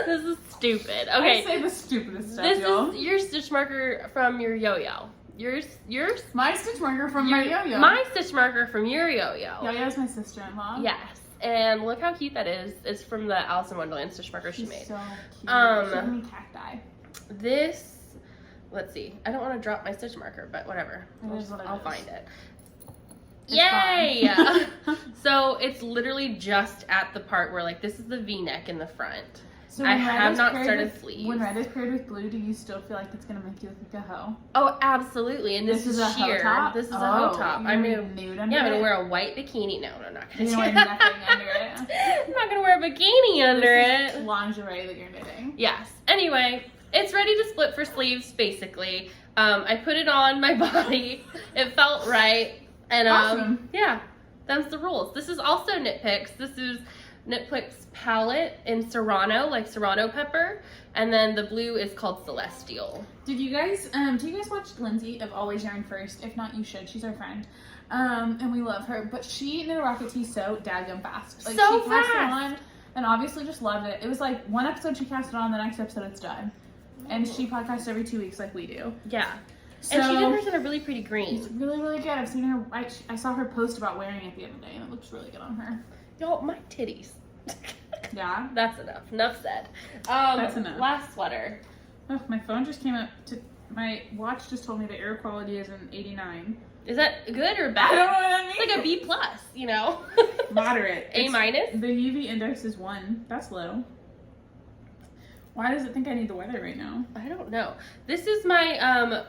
This is stupid. Okay. I say the stupidest stuff, This is your stitch marker from your yo-yo. Yours? My stitch marker from my yo-yo. My stitch marker from your yo-yo. Yo-yo's my sister-in-law. Yes. And look how cute that is. It's from the Alice in Wonderland stitch marker she made. So cute. She gave me cacti. This, let's see. I don't want to drop my stitch marker, but whatever. I'll find it. Yay! So it's literally just at the part where like this is the V-neck in the front. So I have not started sleeves. When red is paired with blue, do you still feel like it's gonna make you look like a hoe? Oh, absolutely. And this is a sheer. Hoe top? This is a hoe top. I'm gonna wear a white bikini. No, I'm not gonna. You're wear nothing under it. I'm not gonna wear a bikini under it. Lingerie that you're knitting. Yes. Anyway, it's ready to split for sleeves. Basically, I put it on my body. It felt right, and awesome. Yeah, that's the rules. This is also Knit Picks. This is Knit Picks palette in Serrano, like Serrano pepper, and then the blue is called Celestial. Did you guys do you guys watch Lindsay of Always Yarn First? If not, you should. She's our friend, and we love her. But she knit a rocket tee so daggum fast. Like so she cast it on, and obviously just loved it. It was like one episode she cast it on, the next episode it's done, and she podcasts every 2 weeks like we do. Yeah. So, and she did hers in a really pretty green. It's really, really good. I've seen her. I saw her post about wearing it the other day, and it looks really good on her. Y'all, my titties. Yeah. That's enough. Enough said. That's enough. Last sweater. Oh, my phone just came up to My watch just told me the air quality is an 89. Is that good or bad? I don't know what that means. It's like a B plus, you know? Moderate. A minus? The UV index is 1. That's low. Why does it think I need the weather right now? I don't know. This is my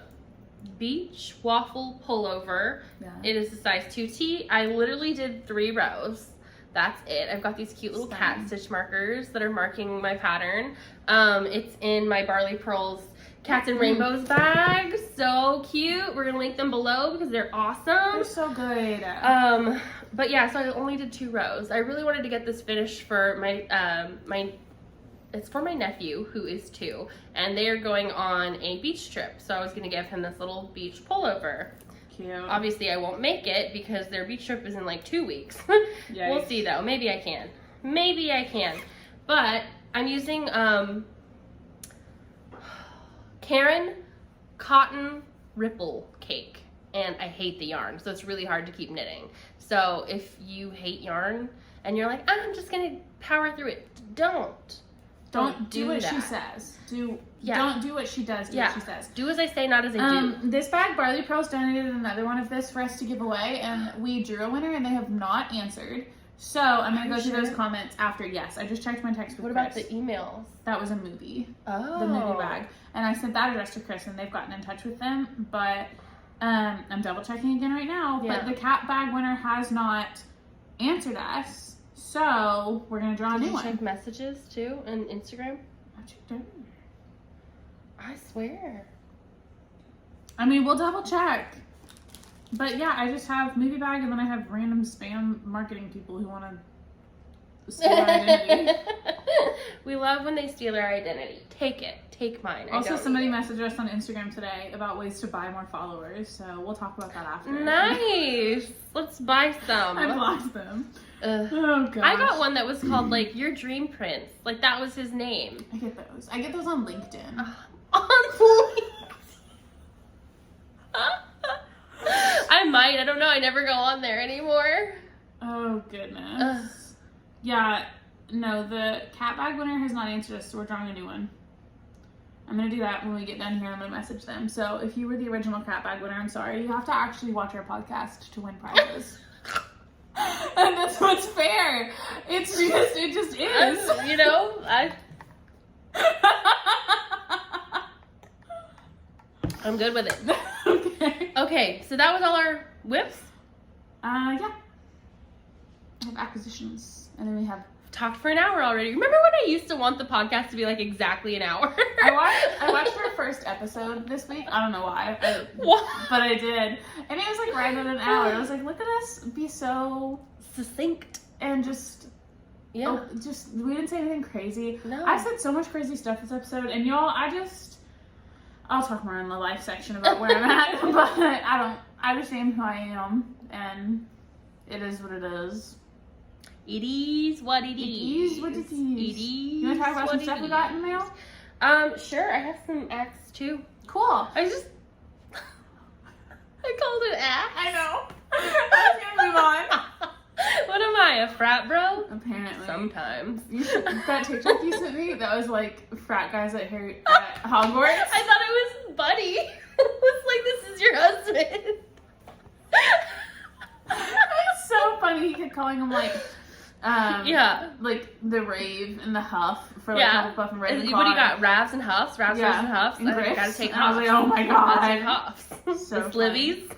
beach waffle pullover. Yeah. It is a size 2T. I literally did 3 rows. That's it. I've got these cute little cat stitch markers that are marking my pattern. It's in my Barley Pearls Cats and Rainbows bag. So cute. We're gonna link them below because they're awesome. They're so good. But yeah, so I only did 2 rows. I really wanted to get this finished for my it's for my nephew who is 2, and they are going on a beach trip. So I was gonna give him this little beach pullover. Cute. Obviously, I won't make it because their beach trip is in like 2 weeks. We'll see though. Maybe I can. Maybe I can. But I'm using Karen Cotton Ripple Cake, and I hate the yarn, so it's really hard to keep knitting. So if you hate yarn and you're like, I'm just gonna power through it, don't do what that. she says. Don't do what she does. Do what she says. Do as I say, not as I do. This bag, Barley Pearls donated another one of this for us to give away, and we drew a winner, and they have not answered. So I'm gonna go through those comments after. Yes, I just checked my text with What Chris. about the emails? That was a movie. Oh. The movie bag, and I sent that address to Chris, and they've gotten in touch with them. But I'm double checking again right now. Yeah. But the cat bag winner has not answered us, so we're gonna draw a new one. Check messages too and Instagram. I checked it. I swear. I mean, we'll double check. But yeah, I just have movie bag, and then I have random spam marketing people who want to steal our identity. We love when they steal our identity. Take it. Take mine. Also, somebody messaged us on Instagram today about ways to buy more followers, so we'll talk about that after. Nice. Let's buy some. I blocked them. Ugh. Oh gosh. I got one that was called like Your Dream Prince. Like that was his name. I get those. I get those on LinkedIn. On LinkedIn. I might. I don't know. I never go on there anymore. Oh goodness. Yeah. No, the cat bag winner has not answered us, so we're drawing a new one. I'm gonna do that when we get done here. I'm gonna message them. So if you were the original cat bag winner, I'm sorry. You have to actually watch our podcast to win prizes. And that's what's fair. It just is. You know, I'm good with it. Okay. Okay, so that was all our whips. Yeah. We have acquisitions, and then we have. Talked for an hour already. Remember when I used to want the podcast to be like exactly an hour? I watched our first episode this week. I don't know why. But I did. And it was like right at an hour. I was like, look at us be so succinct. And just, yeah. We didn't say anything crazy. No. I said so much crazy stuff this episode. And y'all, I'll talk more in the life section about where I'm at. But I understand who I am. And it is what it is. It is what it is. It is what it is. It is. You want to talk about some stuff we got in the mail? Sure. I have some acts too. Cool. I called it act. I know. I was gonna move on. What am I, a frat bro? Apparently. Sometimes. That TikTok you sent me, that was like frat guys at Hogwarts. I thought it was Buddy. It was like, this is your husband. It's so funny. He kept calling him like, like the rave and the huff for like Hufflepuff and Ravenclaw. What do you got? Ravs and Huffs? Ravs and Huffs? And I gotta take Huffs. Huffs. I was like, oh my god. I'll take Huffs. So the Slivies?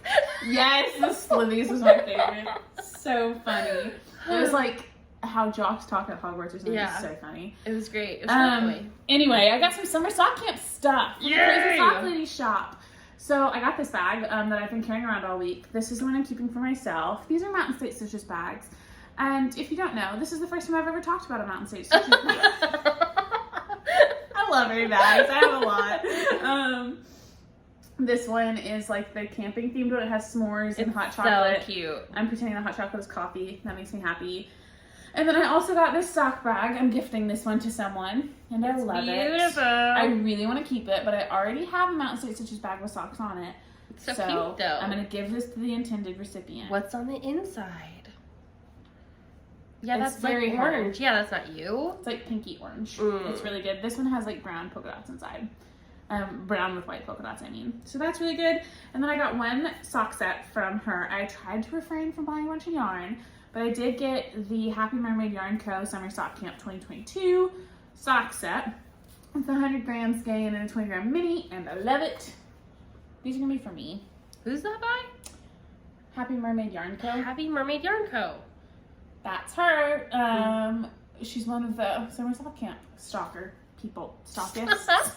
Yes, the Slivies was my favorite. So funny. It was like how jocks talk at Hogwarts or something. Yeah. It's so funny. It was great. It was lovely. Anyway, I got some summer sock camp stuff from the Crazy Yay! Sock Lady shop. So I got this bag that I've been carrying around all week. This is the one I'm keeping for myself. These are Mountain State Stitches bags. And if you don't know, this is the first time I've ever talked about a Mountain State Stitches bag. I love her bags. I have a lot. This one is like the camping themed one. It has s'mores and hot chocolate. So cute. I'm pretending the hot chocolate is coffee. That makes me happy. And then I also got this sock bag. I'm gifting this one to someone. And I love it. Beautiful. I really want to keep it, but I already have a Mountain State Stitches bag with socks on it. It's so cute though. I'm going to give this to the intended recipient. What's on the inside? Yeah, It's that's very like orange. Yeah, that's not you. It's like pinky orange. Mm. It's really good. This one has like brown polka dots inside. Brown with white polka dots, I mean. So that's really good. And then I got one sock set from her. I tried to refrain from buying a bunch of yarn, but I did get the Happy Mermaid Yarn Co. Summer Sock Camp 2022 sock set. It's a 100 gram skein and a 20 gram mini, and I love it. These are gonna be for me. Who's that by? Happy Mermaid Yarn Co. Happy Mermaid Yarn Co. That's her. She's one of the Summer Sock Camp stalker people. Stockists.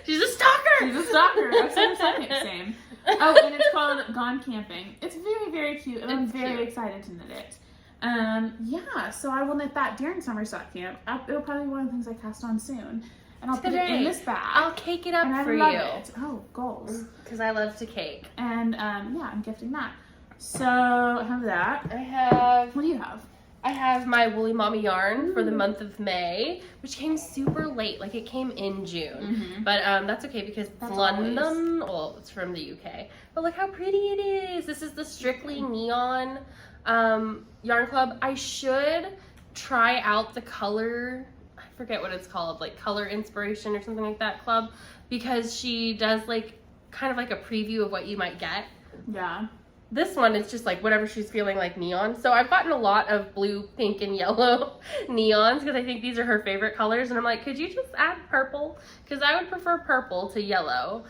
She's a stalker! She's a stalker of Summer Sock Camp. Same. Oh, and it's called Gone Camping. It's very, very cute, and I'm very excited to knit it. Yeah, so I will knit that during Summer Sock Camp. It'll probably be one of the things I cast on soon. And I'll put it in this bag. I'll cake it up and for I love you. It. Oh, goals. Because I love to cake. And yeah, I'm gifting that. So I have that. What do you have? I have my Woolly Mommy yarn for the month of May, which came super late. Like, it came in June. But that's okay because it's London. Well, it's from the UK. But look how pretty it is. This is the Strictly Neon Yarn Club. I should try out the color, I forget what it's called, like Color Inspiration or something like that club, because she does like kind of like a preview of what you might get. Yeah. This one is just like whatever she's feeling like neon. So I've gotten a lot of blue, pink, and yellow neons because I think these are her favorite colors. And I'm like, could you just add purple? Because I would prefer purple to yellow.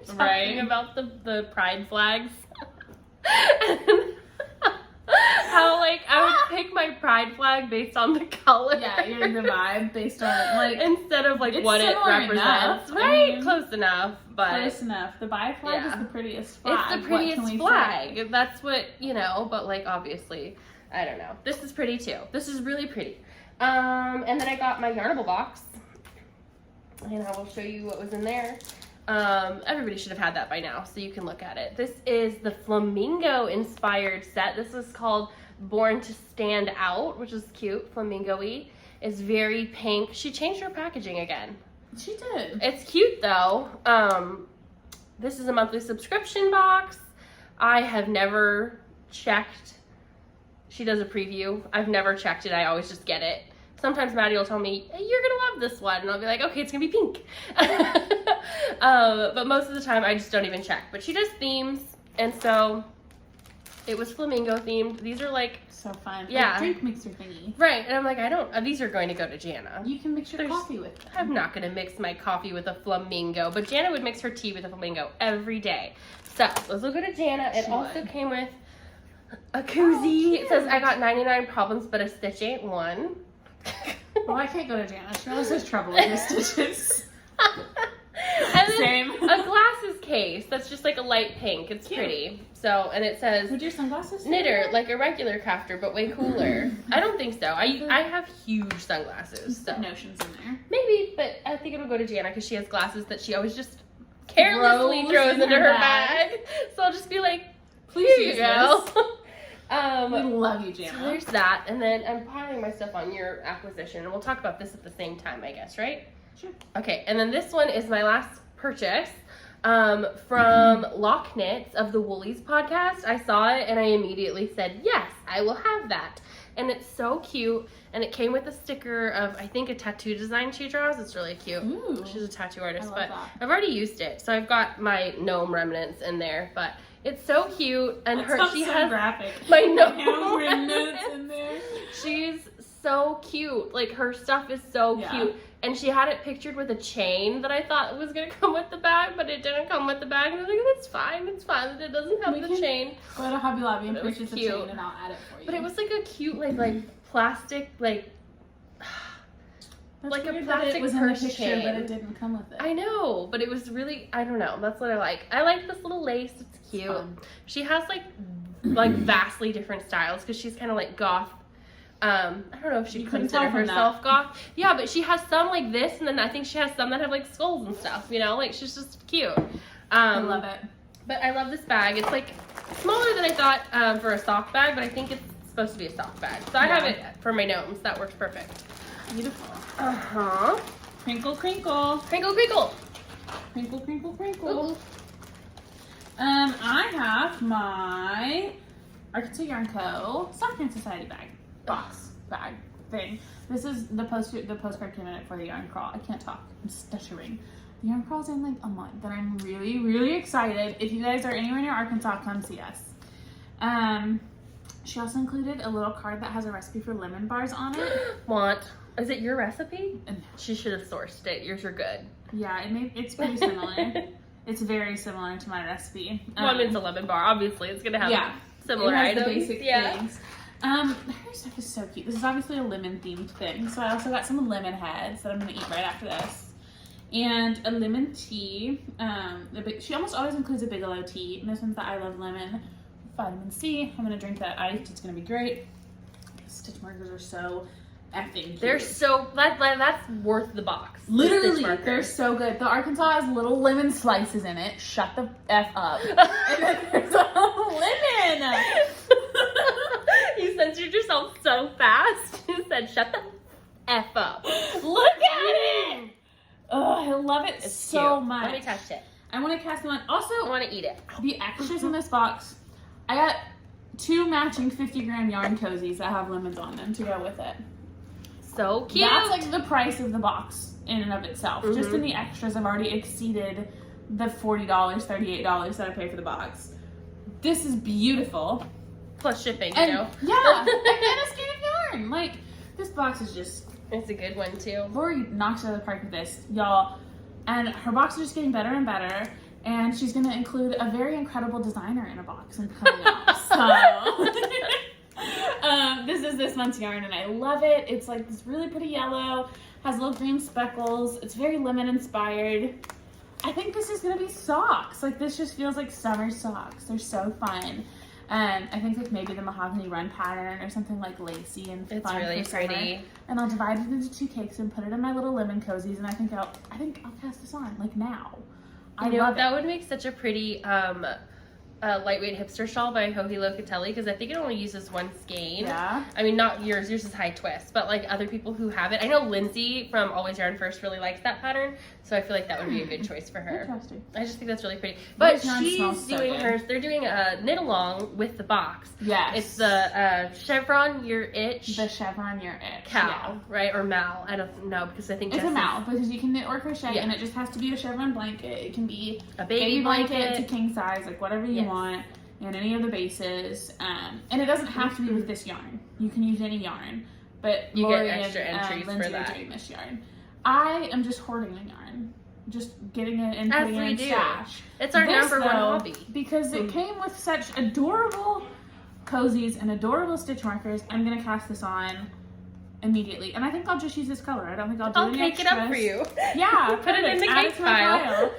Talking about the pride flags. How like I would pick my pride flag based on the color. Yeah, you're in the vibe based on like instead of like what it represents. Enough. Right, I mean, close enough, but close enough. The bi flag is the prettiest flag. It's the prettiest flag. That's what but like obviously, I don't know. This is pretty too. This is really pretty. And then I got my Yarnable box, and I will show you what was in there. Everybody should have had that by now, so you can look at it. This is the flamingo inspired set. This is called Born to Stand Out, which is cute, flamingo-y. It's very pink. She changed her packaging again. She did. It's cute though. This is a monthly subscription box. I have never checked. She does a preview. I've never checked it. I always just get it. Sometimes Maddie will tell me, hey, you're gonna love this one. And I'll be like, okay, it's gonna be pink. But most of the time I just don't even check. But she does themes, and so it was flamingo themed. These are like so fun. Yeah. Like drink mixer thingy. Right, and I'm like, these are going to go to Jana. You can mix your coffee with them. I'm not gonna mix my coffee with a flamingo, but Jana would mix her tea with a flamingo every day. So those will go to Jana. It also came with a koozie. It says, I got 99 problems, but a stitch ain't one. Well, I can't go to Jana. She always has trouble with her stitches. And then Same. a glasses case that's just like a light pink. It's pretty. So, and it says, would your sunglasses knitter, like a regular crafter, but way cooler. I don't think so. I have huge sunglasses. So. Notions in there. Maybe, but I think it'll go to Jana because she has glasses that she always just carelessly throws into her bag. So I'll just be like, please here you go. We love you, Jana. So there's that, and then I'm piling my stuff on your acquisition, and we'll talk about this at the same time, I guess, right? Sure. Okay, and then this one is my last purchase from Lock Knits of the Woolies podcast. I saw it, and I immediately said, yes, I will have that. And it's so cute, and it came with a sticker of, I think, a tattoo design she draws. It's really cute. Ooh. She's a tattoo artist, but that. I've already used it, so I've got my gnome remnants in there, but it's so cute, and she has graphic. my gnome remnants in there. She's so cute. Like, her stuff is so cute. And she had it pictured with a chain that I thought was going to come with the bag, but it didn't come with the bag. And I was like, it's fine that it doesn't have the chain. Go to Hobby Lobby and purchase a cute. chain, and I'll add it for you. But it was like a cute, like plastic, like That's a weird plastic that it was in the purse picture, chain. but it didn't come with it. I know, but it was really, I don't know. That's what I like. I like this little lace. It's cute. She has like vastly different styles because she's kind of like goth. I don't know if she consider herself goth. Yeah, but she has some like this, and then I think she has some that have like skulls and stuff, like she's just cute. I love it. But I love this bag. It's like smaller than I thought for a sock bag, but I think it's supposed to be a sock bag. So I have it for my gnomes. That works perfect. Beautiful. Uh-huh. Crinkle, crinkle. Crinkle, crinkle. Crinkle, crinkle, crinkle. Ooh. I have my Arkansas Yarn Co. Sock Yarn Society box bag thing. This is the postcard came in it for the yarn crawl. I can't talk. I'm stuttering. The yarn crawl's in like a month, and I'm really, really excited. If you guys are anywhere near Arkansas, come see us. She also included a little card that has a recipe for lemon bars on it. Is it your recipe? She should have sourced it. Yours are good. Yeah, it's pretty similar. It's very similar to my recipe. It's a lemon bar. Obviously, it's gonna have similar items. The basic things. Her stuff is so cute. This is obviously a lemon themed thing, so I also got some lemon heads that I'm gonna eat right after this, and a lemon tea. She almost always includes a Bigelow tea, and this one's the I Love Lemon, vitamin C. I'm gonna drink that iced. It's gonna be great. Stitch markers are so effing cute. They're so that's worth the box. Literally, they're so good. The Arkansas has little lemon slices in it. Shut the F up. And then there's a lemon. You censored yourself so fast. You said, shut the F up. Look at it. Oh, I love it so cute. much. Let me touch it. I want to cast them on. Also, I want to eat it. The extras in this box, I got 2 matching 50-gram yarn cozies that have lemons on them to go with it. So cute. That's like the price of the box in and of itself. Just in the extras, I've already exceeded the $40, $38 that I pay for the box. This is beautiful. Plus shipping, and, you know? Yeah, and a skein of yarn. Like, this box is just... It's a good one, too. Lori knocks it out of the park with this, y'all. And her box is just getting better and better. And she's going to include a very incredible designer in a box and coming up. So... this is this month's yarn, and I love it. It's like this really pretty yellow, has little green speckles. It's very lemon inspired. I think this is gonna be socks. Like, this just feels like summer socks. They're so fun. And I think like maybe the mahogany run pattern or something like lacy and fun. It's really pretty. And I'll divide it into 2 cakes and put it in my little lemon cozies, and I think I'll cast this on like now. I love that it. would make such a pretty lightweight hipster shawl by Joji Locatelli, because I think it only uses 1 skein. Yeah. I mean, not yours is high twist, but like other people who have it. I know Lindsay from Always Yarn First really likes that pattern, so I feel like that would be a good choice for her. Interesting. I just think that's really pretty. But she's so doing they're doing a knit along with the box. Yes. It's the Chevron Your Itch. The Chevron Your Itch. Cow, right? Or mal. I don't know, because I think it's a mal, because you can knit or crochet, and it just has to be a chevron blanket. It can be a baby blanket to king size, like whatever you want. And any of the bases, and it doesn't have to be with this yarn. You can use any yarn, but you Lori get extra entries Lindsay for that. are doing this yarn. I am just hoarding the yarn, just getting it and putting it in stash. It's our number 1 hobby because it came with such adorable cozies and adorable stitch markers. I'm gonna cast this on immediately, and I think I'll just use this color. I don't think I'll do any extras. I'll cake it up for you. Yeah, put it in the cake pile.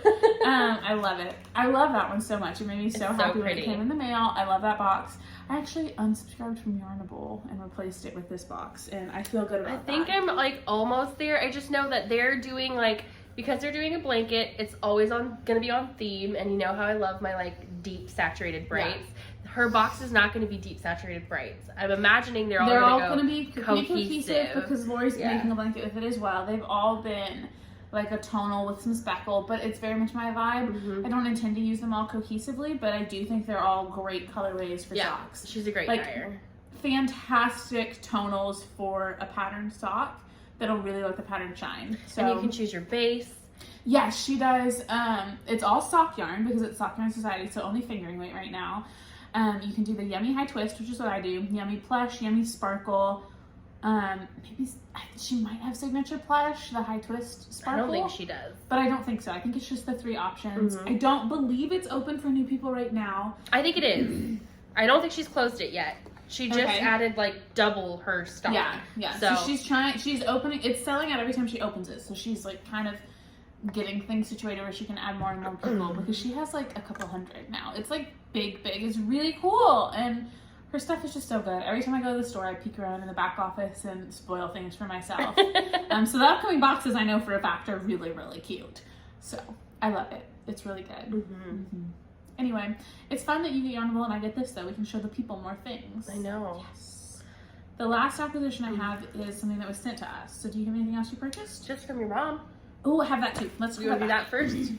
I love it. I love that one so much. It made me so happy when it came in the mail. I love that box. I actually unsubscribed from Yarnable and replaced it with this box, and I feel good about that. I think I'm like almost there. I just know that they're doing like, because they're doing a blanket, it's always gonna be on theme, and you know how I love my like deep saturated brights. Yeah. Her box is not going to be deep saturated brights. I'm imagining they're all going to be cohesive because Lori's making a blanket with it as well. They've all been like a tonal with some speckle, but it's very much my vibe. I don't intend to use them all cohesively, but I do think they're all great colorways for socks. She's a great dyer. Fantastic tonals for a patterned sock that'll really let the pattern shine. So, and you can choose your base. Yes, she does. It's all sock yarn because it's Sock Yarn Society, so only fingering weight right now. You can do the Yummy High Twist, which is what I do. Yummy Plush, Yummy Sparkle. Maybe she might have Signature Plush, the High Twist Sparkle. I don't think she does. But I don't think so. I think it's just the 3 options. I don't believe it's open for new people right now. I think it is. I don't think she's closed it yet. She just added like double her stock. Yeah. So she's opening, it's selling out every time she opens it. So she's like kind of getting things situated where she can add more and more people because she has like a couple hundred now. It's like big. It's really cool, and her stuff is just so good. Every time I go to the store, I peek around in the back office and spoil things for myself. So the upcoming boxes I know for a fact are really, really cute. So I love it. It's really good. Anyway, it's fun that you get Yarnable and I get this though. We can show the people more things. I know. Yes. The last acquisition I have is something that was sent to us. So do you have anything else you purchased? Just from your mom. Oh, I have that too. Let's do that first.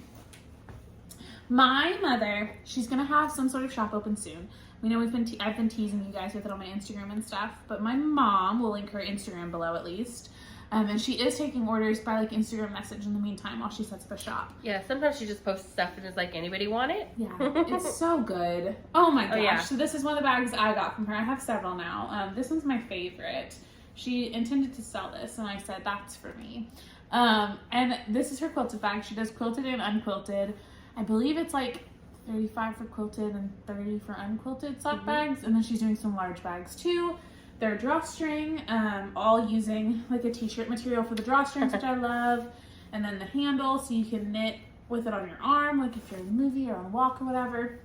My mother, she's gonna have some sort of shop open soon. We know I've been teasing you guys with it on my Instagram and stuff, but my mom will link her Instagram below at least. And she is taking orders by like Instagram message in the meantime while she sets up a shop. Yeah, sometimes she just posts stuff and is like, anybody want it? Yeah, it's so good. Oh my gosh. yeah. So this is one of the bags I got from her. I have several now. This one's my favorite. She intended to sell this and I said, that's for me. And this is her quilted bag. She does quilted and unquilted. I believe it's like 35 for quilted and 30 for unquilted sock bags. And then she's doing some large bags too. They're drawstring, all using like a t-shirt material for the drawstrings, which I love. And then the handle, so you can knit with it on your arm, like if you're in a movie or on a walk or whatever.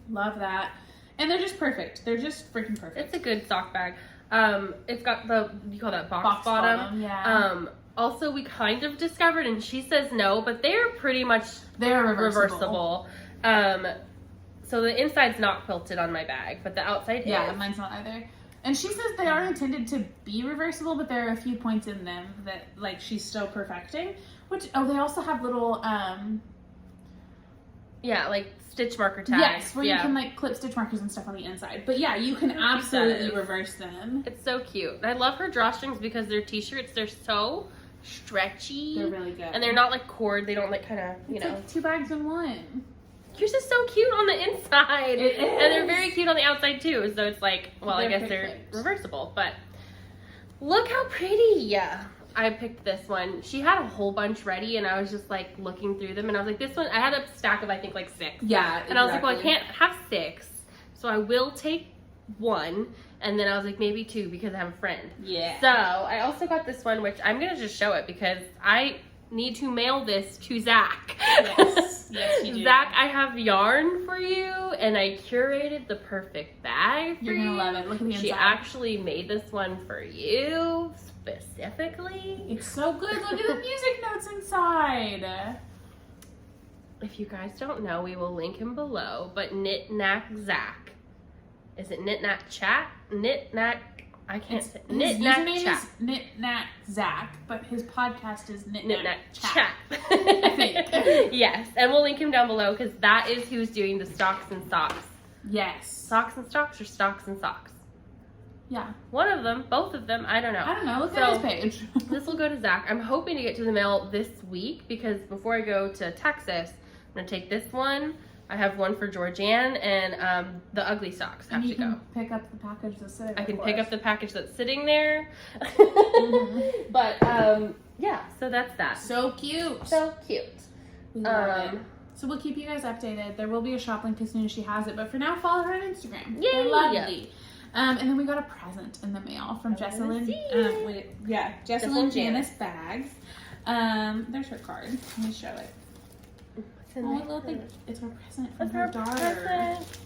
Love that. And they're just perfect. They're just freaking perfect. It's a good sock bag. It's got the, you call that box bottom? Yeah. Also, we kind of discovered, and she says no, but they're pretty much reversible. So the inside's not quilted on my bag, but the outside is. Yeah, mine's not either. And she says they are intended to be reversible, but there are a few points in them that like she's still perfecting. Which they also have little yeah, like stitch marker tags. Yes, where you can like clip stitch markers and stuff on the inside. But yeah, you can absolutely reverse them. It's so cute. I love her drawstrings because they're t-shirts. They're so stretchy. They're really good. And they're not like cord. They don't like kind of, you know. Like 2 bags in one. Yours is so cute on the inside. It is. And they're very cute on the outside too. So it's like, well, I guess they're reversible. But look how pretty. I picked this one. She had a whole bunch ready and I was just like looking through them and I was like, this one, I had a stack of I think like 6. Yeah, and I was like, well, I can't have 6. So I will take 1. And then I was like, maybe 2 because I have a friend. Yeah. So I also got this one, which I'm going to just show it because I need to mail this to Zach. Yes, yes you do. Zach, I have yarn for you, and I curated the perfect bag for you. You're gonna love it. Look at the inside. She actually made this one for you, specifically. It's so good. Look at the music notes inside. If you guys don't know, we will link him below, but Knit Knack Zach. Is it Knit Knack Chat? Knit Knack... I can't say Knit Knack Chat. Is Knit Knack Zach, but his podcast is Knit Knack Chat. I think. Yes, and we'll link him down below because that is who's doing the stocks and socks. Yes. Socks and stocks or stocks and socks? Yeah. One of them, both of them, I don't know. I don't know. Look at his page. This will go to Zach. I'm hoping to get to the mail this week because before I go to Texas, I'm going to take this one. I have one for Georgianne and the ugly socks have to go. Pick up the package that's sitting there. I can pick up the package that's sitting there. But yeah, so that's that. So cute. So cute. We love it. So we'll keep you guys updated. There will be a shop link as soon as she has it, but for now, follow her on Instagram. Yay! They're lovely. And then we got a present in the mail from Jessalyn. Jessalyn Janice Bags. There's her card. Let me show it. Little thing. It's her present from her daughter. Present.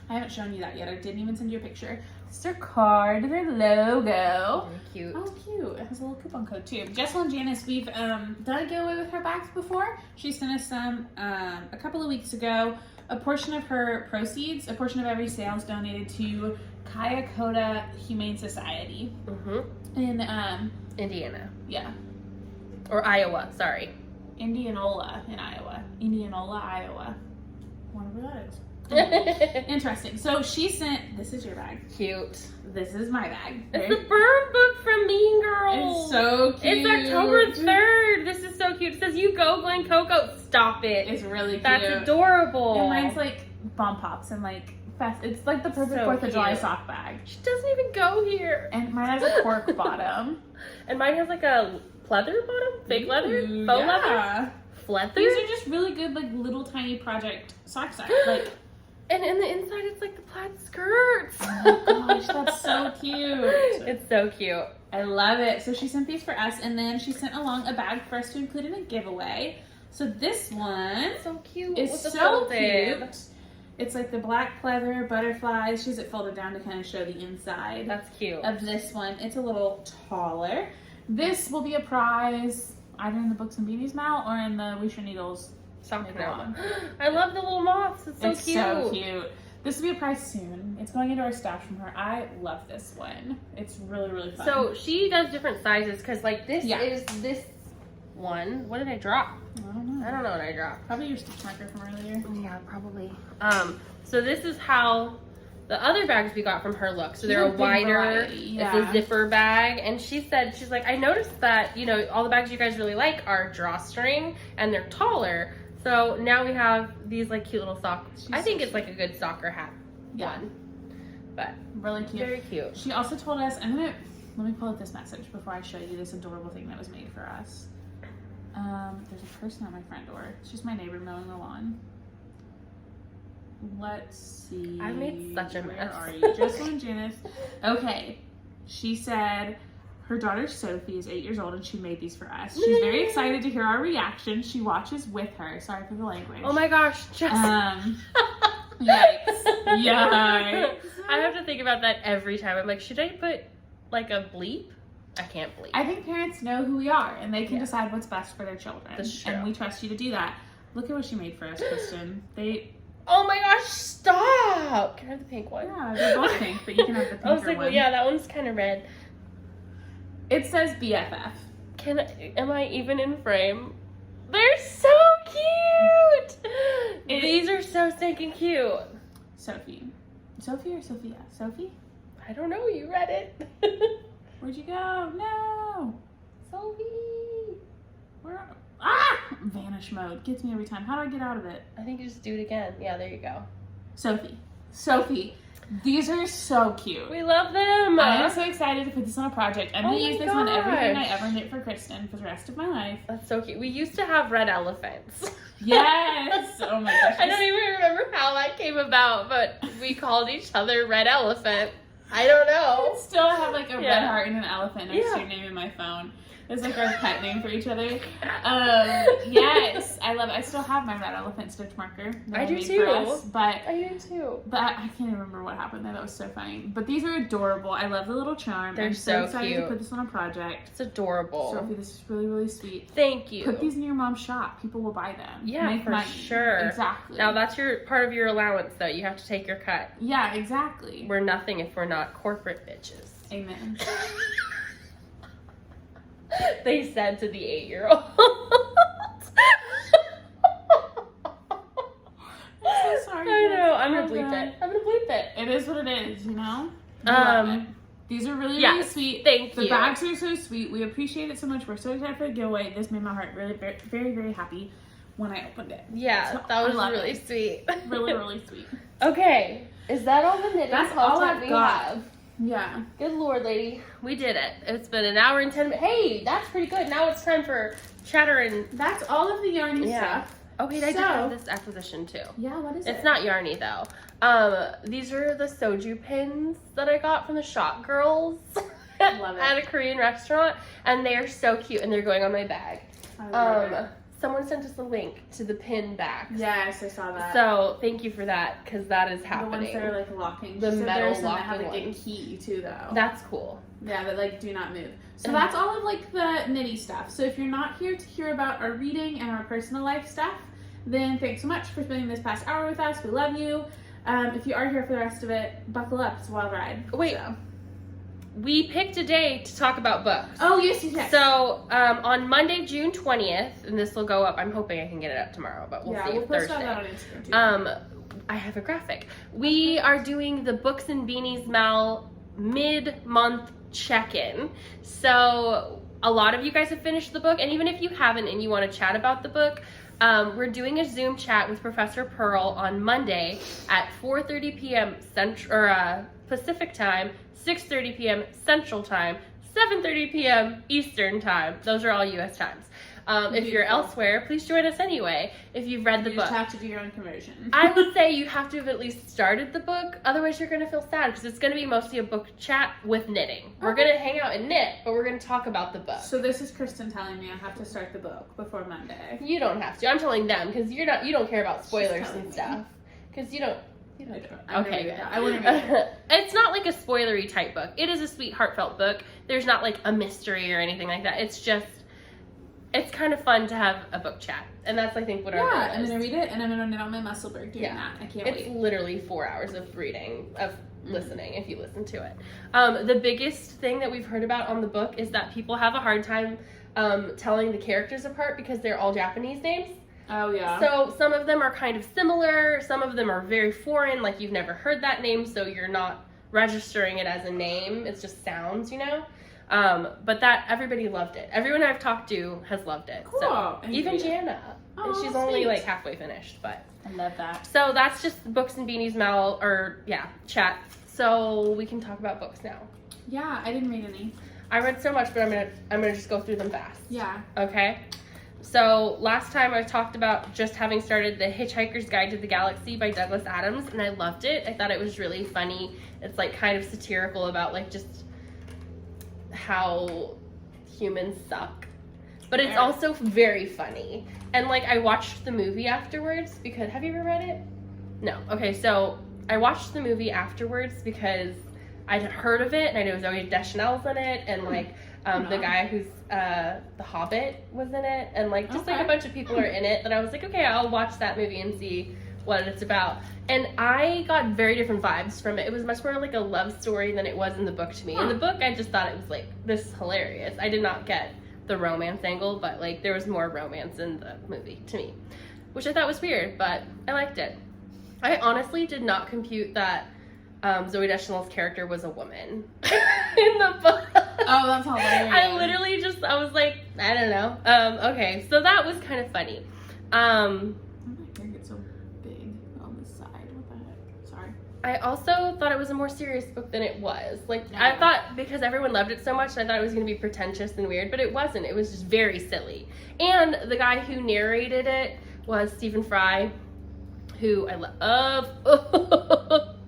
I haven't shown you that yet. I didn't even send you a picture. It's her card, their logo. Very cute. Oh, cute. It has a little coupon code too. Jessalyn Janice, we've done a giveaway with her bags before. She sent us some a couple of weeks ago. A portion of her proceeds, a portion of every sale is donated to Kayakota Humane Society in Indiana. Yeah. Or Iowa, sorry. Indianola in Iowa. Indianola, Iowa. Whatever that is. Interesting. So she sent, this is your bag. Cute. This is my bag. It's the burn book from Mean Girls. It's so cute. It's October 3rd. This is so cute. It says, you go, Glen Coco. Stop it. It's really cute. That's adorable. And mine's like bomb pops and like it's like the perfect 4th of July sock bag. She doesn't even go here. And mine has a cork bottom. And mine has like a pleather bottom? Fake leather? Faux leather? Fleather? These are just really good, like, little tiny project sock size. Like, and in the inside, it's like the plaid skirts. Oh my gosh, that's so cute. It's so cute. I love it. So she sent these for us, and then she sent along a bag for us to include in a giveaway. So this one so cute. is so cute. It's like the black pleather butterflies. She has it folded down to kind of show the inside. That's cute. Of this one. It's a little taller. This will be a prize either in the Books and Beanies mail or in the Weisha Needles sock mail. I love the little moths. It's so cute. So cute. This will be a prize soon. It's going into our stash from her. I love this one. It's really, really fun. So she does different sizes because like this is this one. What did I drop? I don't know. I don't know what I dropped. Probably your stitch marker from earlier. Yeah, probably. So this is how the other bags we got from her look. So She's they're a a big wider, variety, yeah. it's a zipper bag. And she said, she's like, I noticed that, you know, all the bags you guys really like are drawstring and they're taller. So now we have these like cute little socks. I think it's like a good soccer hat one. But really cute. Very cute. She also told us, let me pull up this message before I show you this adorable thing that was made for us. There's a person at my front door. She's my neighbor mowing the lawn. Let's see. I made such a mess. Where are you? Jessica and Janice. Okay. She said her daughter Sophie is 8 years old and she made these for us. She's very excited to hear our reaction. She watches with her. Sorry for the language. Oh my gosh, Yikes. Yikes. I have to think about that every time. I'm like, should I put like a bleep? I can't bleep. I think parents know who we are and they can decide what's best for their children. That's true. And we trust you to do that. Look at what she made for us, Christen. Oh my gosh, stop! Can I have the pink one? Yeah, they're both pink, but you can have the pinker I was like, one. well, yeah, that one's kind of red. It says BFF. Am I even in frame? They're so cute! These are so stinking cute. Sophie or Sophia? Sophie? I don't know, you read it. Where'd you go? No! Sophie! Where? Vanish mode. Gets me every time. How do I get out of it? I think you just do it again. Yeah, there you go. Sophie. These are so cute. We love them! I am so excited to put this on a project. I'm going to use this on gosh. everything I ever knit for Christen for the rest of my life. That's so cute. We used to have red elephants. Yes! Oh my gosh. I don't even remember how that came about, but we called each other Red Elephant. I don't know. I still have like a red Yeah. heart and an elephant next to your name in my phone. It's like our pet name for each other. Yes, I love it. I still have my red elephant stitch marker. That I do made too. for us, but I do too. I can't even remember what happened there. That was so funny. But these are adorable. I love the little charm. They're I'm so excited cute. to put this on a project. It's adorable. Sophie, this is really, really sweet. Thank you. Put these in your mom's shop. People will buy them. Yeah, Make for money. sure. Exactly. Now that's part of your allowance, though. You have to take your cut. Yeah, exactly. We're nothing if we're not corporate bitches. Amen. They said to the 8-year-old. I'm so sorry. I know. I'm Oh, gonna bleep God. it. I'm gonna bleep it. It is what it is, you know? We love it. These are really, really sweet. Thank you. The bags are so sweet. We appreciate it so much. We're so excited for the giveaway. This made my heart really, very, very, very happy when I opened it. Yeah, So, that was I love really it. sweet. Really, really sweet. Okay, is that all the knitting That's all content I've we got. have? Yeah. Good Lord, lady. We did it. It's been an hour and 10 minutes. Hey, that's pretty good. Now it's time for chatter and... That's all of the yarny stuff. Oh, wait, I did have this acquisition, too. Yeah, what is it? It's not yarny, though. These are the soju pins that I got from the Shop Girls Love it. at a Korean restaurant. And they are so cute, and they're going on my bag. I love it. Someone sent us a link to the pin backs. Yes, I saw that. So, thank you for that, because that is happening. The ones that are like locking. The She said metal there's some that have locking like a ones. key too, though. That's cool. Yeah, that like do not move. So that's all of like the nitty stuff. So if you're not here to hear about our reading and our personal life stuff, then thanks so much for spending this past hour with us. We love you. If you are here for the rest of it, buckle up. It's a wild ride. Wait. So. We picked a day to talk about books. Oh, yes. So, on Monday, June 20th, and this will go up, I'm hoping I can get it up tomorrow, but we'll see we'll if post Thursday. that on Instagram too. I have a graphic. We are doing the Books and Beanies Mal mid-month check-in. So, a lot of you guys have finished the book, and even if you haven't and you want to chat about the book, we're doing a Zoom chat with Professor Purl on Monday at 4:30 p.m. Pacific time, 6:30 p.m. Central time, 7:30 p.m. Eastern time. Those are all U.S. times. If you're elsewhere, please join us anyway if you've read the You book. just have to do your own conversion. I would say you have to have at least started the book, otherwise you're going to feel sad because it's going to be mostly a book chat with knitting. We're going to hang out and knit, but we're going to talk about the book. So this is Christen telling me I have to start the book before Monday. You don't have to. I'm telling them because you don't care about spoilers telling and me. stuff. Because you don't. Okay, good. I wouldn't read it. It's not like a spoilery type book. It is a sweet, heartfelt book. There's not like a mystery or anything like that. It's just, it's kind of fun to have a book chat. And that's, I think, what our goal is. I'm going to read it and I'm going to knit on my Musselburgh doing that. I can't It's wait. literally 4 hours of reading, of listening, if you listen to it. The biggest thing that we've heard about on the book is that people have a hard time telling the characters apart because they're all Japanese names. Oh, yeah. So some of them are kind of similar. Some of them are very foreign, like you've never heard that name, so you're not registering it as a name. It's just sounds, you know? But that, everybody loved it. Everyone I've talked to has loved it. Cool. So, even Jana. And she's only like halfway finished, but. I love that. So that's just Books and Beanies chat. So we can talk about books now. Yeah, I didn't read any. I read so much, but I'm gonna just go through them fast. Yeah. Okay. So last time I talked about just having started The Hitchhiker's Guide to the Galaxy by Douglas Adams, and I loved it. I thought it was really funny. It's like kind of satirical about like just how humans suck. But it's also very funny. And like I watched the movie afterwards because, have you ever read it? No. Okay, so I watched the movie afterwards because I'd heard of it and I knew Zoe Deschanel's in it, and like the guy who's the Hobbit was in it, and like just like a bunch of people are in it that I was like, okay, I'll watch that movie and see what it's about. And I got very different vibes from it. It was much more like a love story than it was in the book to me. In the book, I just thought it was like, this is hilarious. I did not get the romance angle, but like there was more romance in the movie to me, which I thought was weird, but I liked it. I honestly did not compute that Zoe Deschanel's character was a woman in the book. Oh, that's hilarious. I literally I was like, I don't know. Okay, so that was kind of funny. Why did my hair get so big on the side? What the heck? Sorry. I also thought it was a more serious book than it was. Like, I thought because everyone loved it so much, I thought it was going to be pretentious and weird, but it wasn't. It was just very silly. And the guy who narrated it was Stephen Fry, who I love.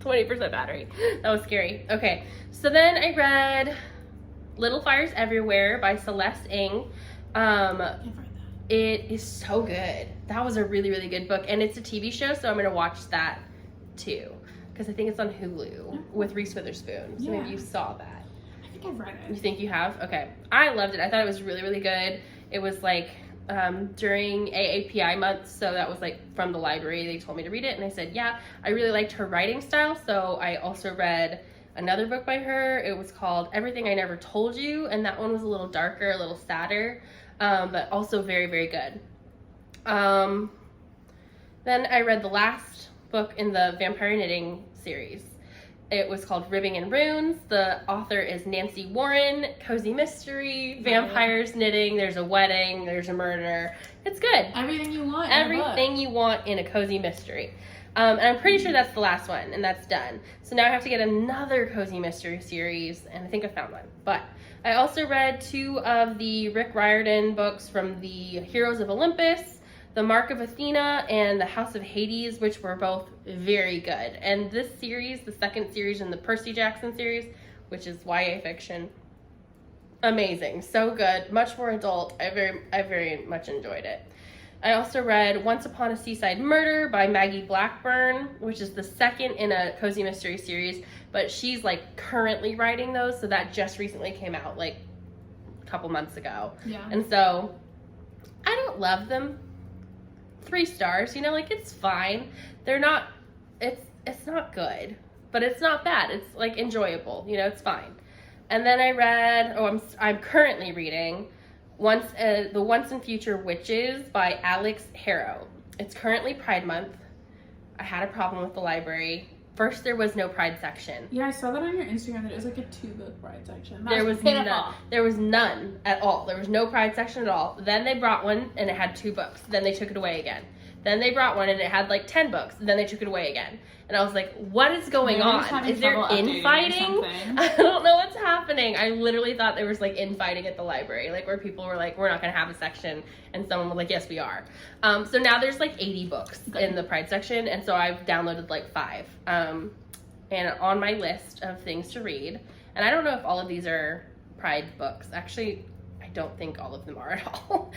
20% battery. That was scary. Okay, so then I read Little Fires Everywhere by Celeste Ng. It is so good. That was a really, really good book, and it's a TV show, so I'm going to watch that too, because I think it's on Hulu with Reese Witherspoon, so maybe you saw that. I think I've read it. You think you have? Okay. I loved it. I thought it was really, really good. It was like during AAPI month, so that was like from the library. They told me to read it, and I said, yeah. I really liked her writing style, so I also read another book by her. It was called Everything I Never Told You, and that one was a little darker, a little sadder, but also very, very good. Then I read the last book in the Vampire Knitting series. It was called Ribbing and Runes. The author is Nancy Warren. Cozy mystery, vampires knitting, there's a wedding, there's a murder. It's good. Everything you want. Everything you want in a cozy mystery. And I'm pretty sure that's the last one, and that's done. So now I have to get another cozy mystery series, and I think I found one. But I also read 2 of the Rick Riordan books from the Heroes of Olympus, The Mark of Athena, and The House of Hades, which were both very good. And this series, the second series in the Percy Jackson series, which is YA fiction, amazing, so good, much more adult. I very much enjoyed it. I also read Once Upon a Seaside Murder by Maggie Blackburn, which is the second in a cozy mystery series, but she's like currently writing those, so that just recently came out like a couple months ago. Yeah. And so I don't love them. 3 stars, you know, like it's fine. They're not, it's not good, but it's not bad. It's like enjoyable, you know, it's fine. And then I read, I'm currently reading The Once and Future Witches by Alex Harrow. It's currently Pride Month. I had a problem with the library. First, there was no Pride section. Yeah, I saw that on your Instagram that it was like a 2-book Pride section. There was none. There was none at all. There was no Pride section at all. Then they brought one and it had 2 books. Then they took it away again. Then they brought one and it had like 10 books. Then they took it away again. And I was like, what is going on? Is there infighting? I don't know what's happening. I literally thought there was like infighting at the library, like where people were like, we're not going to have a section. And someone was like, yes, we are. So now there's like 80 books in the Pride section. And so I've downloaded like 5. And on my list of things to read. And I don't know if all of these are Pride books. Actually, I don't think all of them are at all.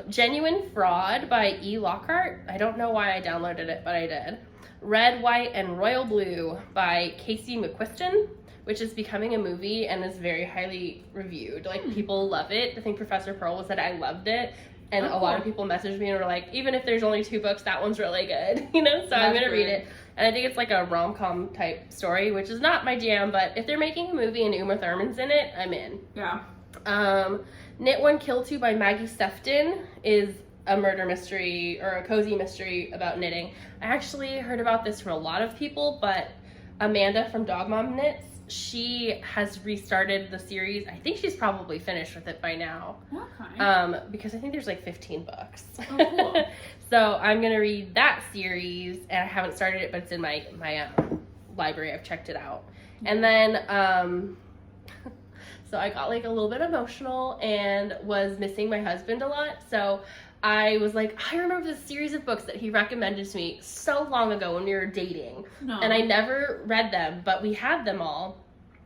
Genuine Fraud by E. Lockhart. I don't know why I downloaded it, but I did. Red, White, and Royal Blue by Casey McQuiston, which is becoming a movie and is very highly reviewed. Like, people love it. I think Professor Purl said I loved it. And a lot of people messaged me and were like, even if there's only 2 books, that one's really good. You know, so I'm going to read it. And I think it's like a rom-com type story, which is not my jam, but if they're making a movie and Uma Thurman's in it, I'm in. Yeah. Knit One, Kill Two by Maggie Sefton is a murder mystery or a cozy mystery about knitting. I actually heard about this from a lot of people, but Amanda from Dog Mom Knits, she has restarted the series. I think she's probably finished with it by now. Okay. Because I think there's like 15 books. Oh, cool. So I'm gonna read that series, and I haven't started it, but it's in my library. I've checked it out. And then so I got like a little bit emotional and was missing my husband a lot. So I was like, I remember this series of books that he recommended to me so long ago when we were dating. No. And I never read them, but we had them all,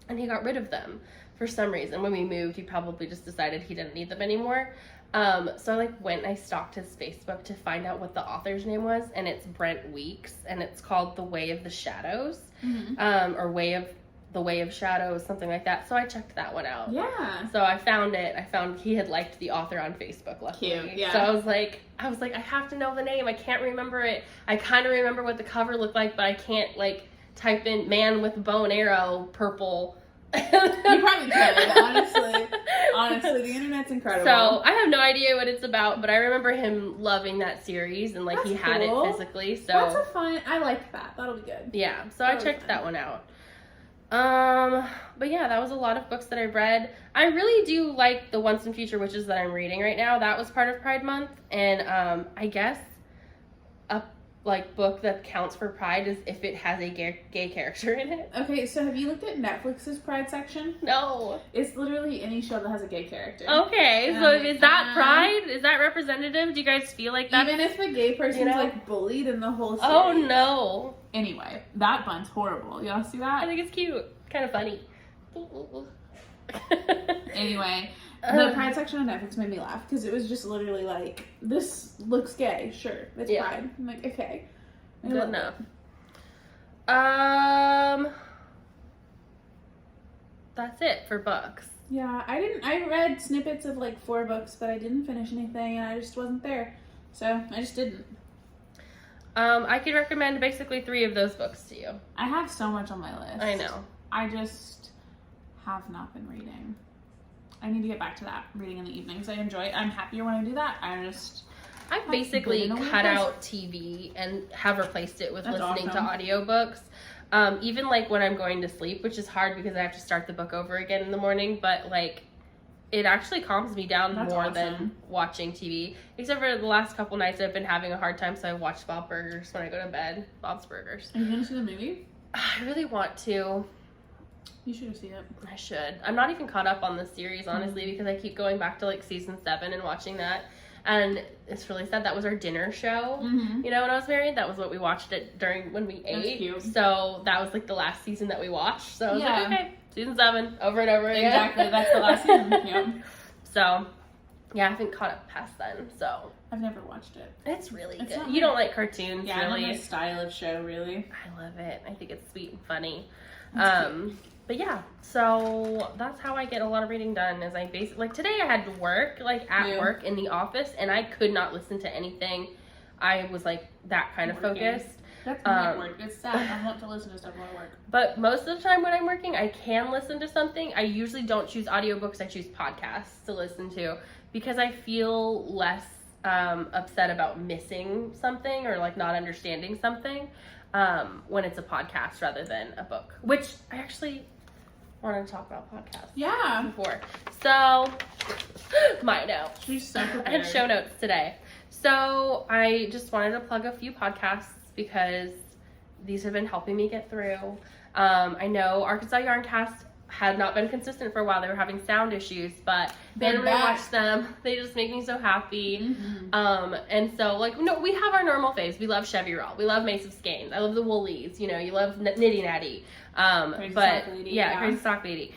and he got rid of them for some reason. When we moved, he probably just decided he didn't need them anymore. So I like went and I stalked his Facebook to find out what the author's name was, and it's Brent Weeks, and it's called The Way of the Shadows, or The Way of Shadows, something like that. So I checked that one out. Yeah. So I found it. I found he had liked the author on Facebook, luckily. Cute, yeah. So I was like, I have to know the name. I can't remember it. I kind of remember what the cover looked like, but I can't like type in man with bow and arrow, purple. You probably could, honestly. Honestly, the internet's incredible. So I have no idea what it's about, but I remember him loving that series, and like That's he had cool. it physically. So That's a fun. I like that. That'll be good. yeah. So I checked that one out. But yeah, that was a lot of books that I read. I really do like the Once and Future Witches that I'm reading right now. That was part of Pride Month, and I guess a like book that counts for Pride is if it has a gay character in it. Okay, so have you looked at Netflix's Pride section? No. It's literally any show that has a gay character. Okay, so is that Pride? Is that representative? Do you guys feel like that? Even if the gay person's like bullied in the whole series. Oh no. Anyway, that bun's horrible. Y'all see that? I think it's cute. Kind of funny. Anyway, the Pride section on Netflix made me laugh because it was just literally like, this looks gay, sure, it's Pride. I'm like, okay. Good enough. That's it for books. Yeah, I read snippets of like 4 books, but I didn't finish anything and I just wasn't there. So I just didn't. I could recommend basically 3 of those books to you. I have so much on my list. I know. I just have not been reading. I need to get back to that, reading in the evenings. I enjoy it. I'm happier when I do that. I've basically cut out TV and have replaced it with listening to audiobooks. Even like when I'm going to sleep, which is hard because I have to start the book over again in the morning, but like it actually calms me down more than watching TV. Except for the last couple nights I've been having a hard time, so I watched Bob Burgers when I go to bed. Bob's Burgers. Are you going to see the movie? I really want to. You should see it. I should. I'm not even caught up on the series, honestly, because I keep going back to like season 7 and watching that. And it's really sad. That was our dinner show. You know, when I was married, that was what we watched it during when we ate. Cute. So that was like the last season that we watched. So I was like, okay, season 7, over and over again. Exactly. That's the last season. Yep. So, yeah, I haven't caught up past then. So I've never watched it. It's really good. You don't like cartoons, yeah, really? Yeah, I love the style of show, really. I love it. I think it's sweet and funny. But yeah, so that's how I get a lot of reading done. Is I basically like today I had to work work in the office, and I could not listen to anything. I was like that kind of focused. That's my work. It's sad. I want to listen to stuff while I work. But most of the time when I'm working, I can listen to something. I usually don't choose audiobooks. I choose podcasts to listen to because I feel less upset about missing something or like not understanding something when it's a podcast rather than a book, which I actually wanted to talk about podcasts. Yeah. Before. So, my notes. She's so prepared. I had show notes today. So, I just wanted to plug a few podcasts because these have been helping me get through. I know Arkansas Yarncast had not been consistent for a while. They were having sound issues, but then when I watch them, they just make me so happy. And so, like, no, we have our normal phase. We love Chevy Raw. We love Mace of Skeins. I love the Woolies. You know, you love Nitty Natty. Crazy Sock Lady. Yeah, Crazy Sock Lady.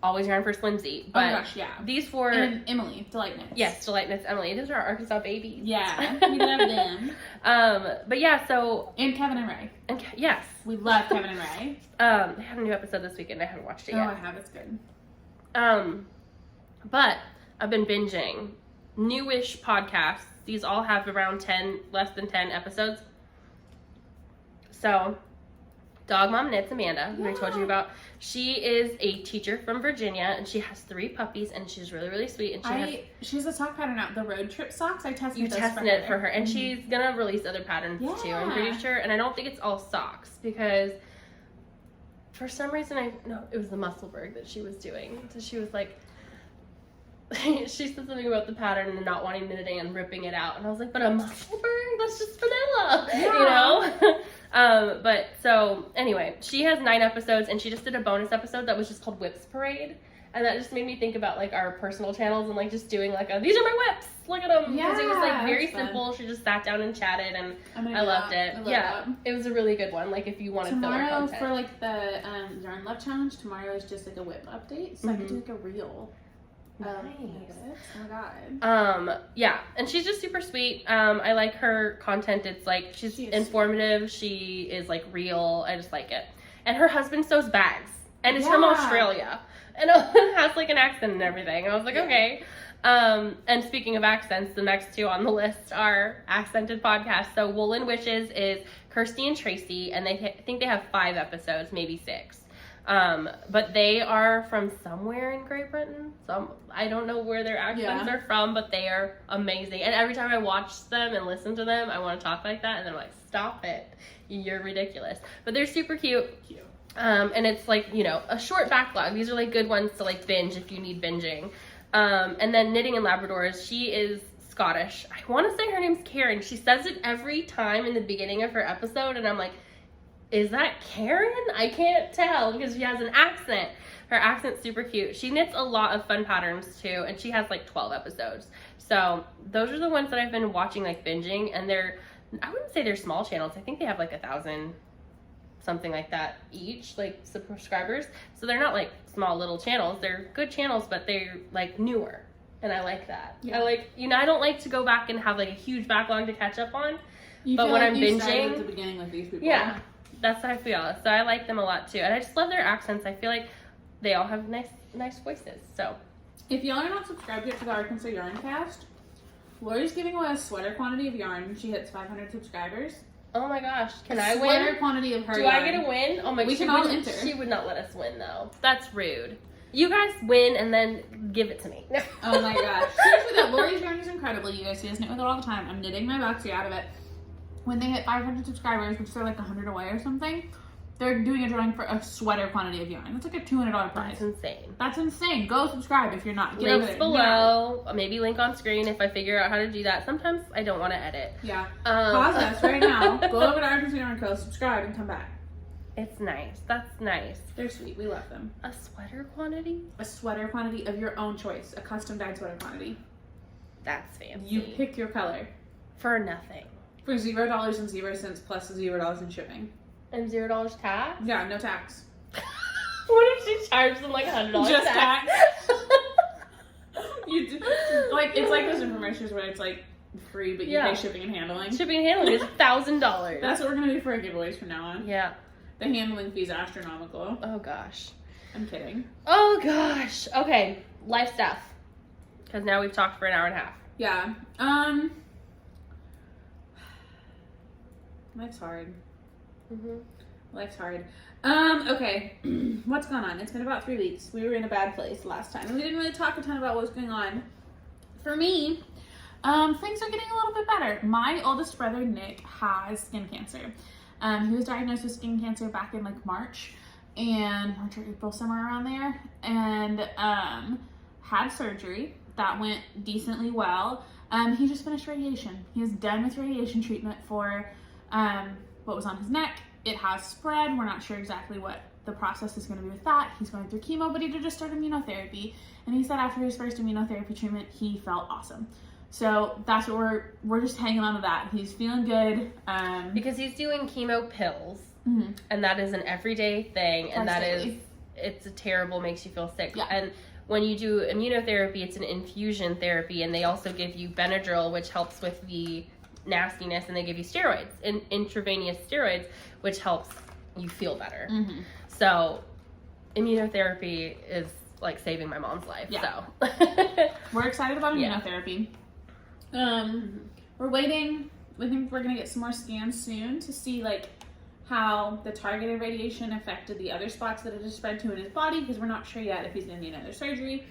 Always Yarn First Lindsay. But oh gosh, yeah. These 4. And Emily, Delight Knits. Yes, Delight Knits Emily. These are our Arkansas babies. Yeah, we love them. But yeah, so. And Kevin and Ray. And yes. We love Kevin and Ray. They had a new episode this weekend. I haven't watched it yet. Oh, I have. It's good. But I've been binging newish podcasts. These all have around less than 10 episodes. So Dog Mom Knits Amanda, who I told you about. She is a teacher from Virginia, and she has 3 puppies, and she's really, really sweet. And she's a sock pattern out, the road trip socks. I tested You tested it for her, and she's gonna release other patterns too, I'm pretty sure. And I don't think it's all socks, because for some reason it was the Musselburgh that she was doing. So she was like, she said something about the pattern and not wanting knitting and ripping it out, and I was like, but a Musselburgh? That's just vanilla, you know? But so anyway, she has 9 episodes, and she just did a bonus episode that was just called Whips Parade, and that just made me think about like our personal channels and like just doing like these are my whips, look at them, because it was like very simple. She just sat down and chatted, and I loved it. It was a really good one. Like if you wanted filler content. For like the Yarn Love Challenge, tomorrow is just like a whip update, so I could do like a reel. Nice. Oh my god. Yeah, and she's just super sweet. I like her content. It's like she's informative. She is like real. I just like it. And her husband sews bags, and is from Australia, and has like an accent and everything. I was like, okay. And speaking of accents, the next 2 on the list are accented podcasts. So Woolen Witches is Kirsty and Tracy, and I think they have 5 episodes, maybe 6. But they are from somewhere in Great Britain. I don't know where their accents are from, but they are amazing. And every time I watch them and listen to them, I want to talk like that. And then I'm like, stop it. You're ridiculous. But they're super cute. And it's like, you know, a short backlog. These are like good ones to like binge if you need binging. And then Knitting in Labradors, she is Scottish. I want to say her name's Karen. She says it every time in the beginning of her episode. And I'm like, is that Karen? I can't tell because she has an accent. Her accent's super cute. She knits a lot of fun patterns too, and she has like 12 episodes. So those are the ones that I've been watching, like binging, and I wouldn't say they're small channels. I think they have like 1,000, something like that each, like subscribers. So they're not like small little channels. They're good channels, but they're like newer, and I like that. I like, you know, I don't like to go back and have like a huge backlog to catch up on. But when I'm binging, at the beginning with these people. Yeah. That's how I feel. So I like them a lot too. And I just love their accents. I feel like they all have nice voices. So if y'all are not subscribed yet to the Arkansas Yarn Cast, Lori's giving away a sweater quantity of yarn when she hits 500 subscribers. Oh my gosh. Can I win? Sweater quantity of her Do yarn. I get a win? Oh my gosh. We can all enter. She would not let us win though. That's rude. You guys win and then give it to me. Oh my gosh. Seriously though, Lori's yarn is incredible. You guys see us knit with it all the time. I'm knitting my Boxy out of it. When they hit 500 subscribers, which they're like 100 away or something, they're doing a drawing for a sweater quantity of yarn. That's like a $200 prize. That's insane. That's insane. Go subscribe if you're not. Get Links below. Maybe link on screen if I figure out how to do that. Sometimes I don't want to edit. Yeah. Pause us right now. Go over to Arkansas Yarn Co. Subscribe and come back. It's nice. That's nice. They're sweet. We love them. A sweater quantity? A sweater quantity of your own choice. A custom dyed sweater quantity. That's fancy. You pick your color. For nothing. For $0.00 plus $0 in shipping. And $0 tax? Yeah, no tax. What if she charged them like $100 Just tax? You do, like, it's like those infomercials where it's like free, but you pay shipping and handling. Shipping and handling is $1,000. That's what we're gonna do for our giveaways from now on. Yeah. The handling fee's astronomical. Oh gosh. I'm kidding. Oh gosh. Okay, life stuff. Because now we've talked for an hour and a half. Yeah. Life's hard. Life's hard. Okay. What's going on? It's been about 3 weeks. We were in a bad place last time. We didn't really talk a ton about what was going on. For me, things are getting a little bit better. My oldest brother, Nick, has skin cancer. He was diagnosed with skin cancer back in like March or April, somewhere around there. And had surgery. That went decently well. He just finished radiation. He is done with radiation treatment for what was on his neck. It has spread. We're not sure exactly what the process is going to be with that. He's going through chemo, but he did just start immunotherapy. And he said after his first immunotherapy treatment, he felt awesome. So that's what we're just hanging on to that. He's feeling good. Because he's doing chemo pills, and that is an everyday thing, and it's a terrible, makes you feel sick. Yeah. And when you do immunotherapy, it's an infusion therapy, and they also give you Benadryl, which helps with the nastiness, and they give you steroids, intravenous steroids, which helps you feel better. So immunotherapy is like saving my mom's life. So we're excited about immunotherapy. We're waiting. We think we're gonna get some more scans soon to see like how the targeted radiation affected the other spots that it has spread to in his body, because we're not sure yet if he's going to need another surgery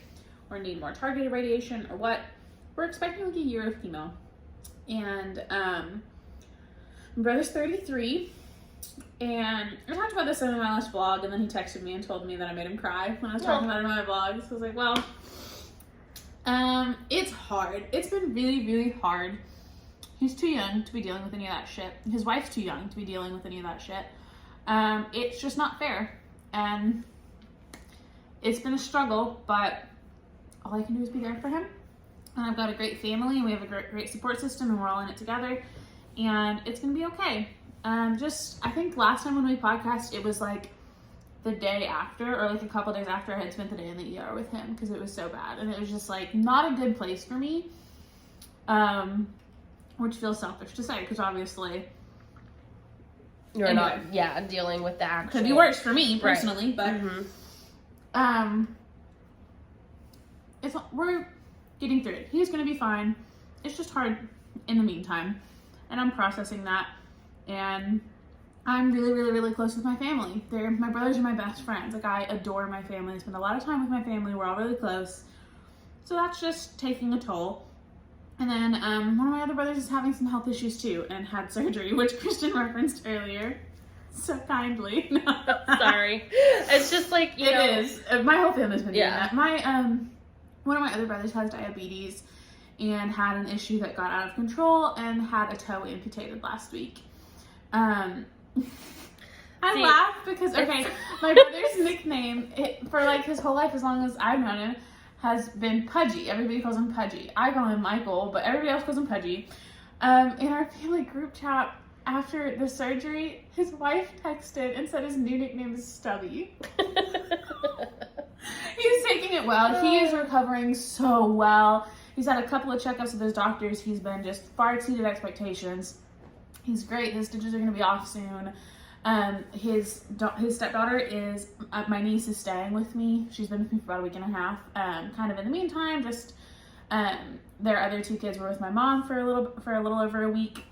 or need more targeted radiation or what. We're expecting like a year of chemo. And my brother's 33, and I talked about this in my last vlog, and then he texted me and told me that I made him cry when I was talking about it in my vlogs. So I was like, well, it's hard. It's been really, really hard. He's too young to be dealing with any of that shit. His wife's too young to be dealing with any of that shit. It's just not fair. And it's been a struggle, but all I can do is be there for him. And I've got a great family, and we have a great support system, and we're all in it together. And it's going to be okay. I think last time when we podcast, it was like the day after, or like a couple days after I had spent the day in the ER with him, because it was so bad. And it was just like not a good place for me. Which feels selfish to say, because obviously you're not, dealing with the actual. Could be worse for me personally, but we're getting through it. He's gonna be fine. It's just hard in the meantime, and I'm processing that. And I'm really, really, really close with my family. My brothers are my best friends. Like, I adore my family. I spend a lot of time with my family. We're all really close. So that's just taking a toll. And then one of my other brothers is having some health issues too, and had surgery, which Christen referenced earlier so kindly. Sorry. It's just like, you know. It is. My whole family's been doing that. One of my other brothers has diabetes and had an issue that got out of control and had a toe amputated last week. I laugh because, my brother's nickname for like his whole life, as long as I've known him, has been Pudgy. Everybody calls him Pudgy. I call him Michael, but everybody else calls him Pudgy. In our family group chat after the surgery, his wife texted and said his new nickname is Stubby. He's taking it well. He is recovering so well. He's had a couple of checkups with his doctors. He's been just far exceeded expectations. He's great. His stitches are going to be off soon. His stepdaughter is, my niece is staying with me. She's been with me for about a week and a half. Kind of in the meantime, just, their other two kids were with my mom for a little over a week.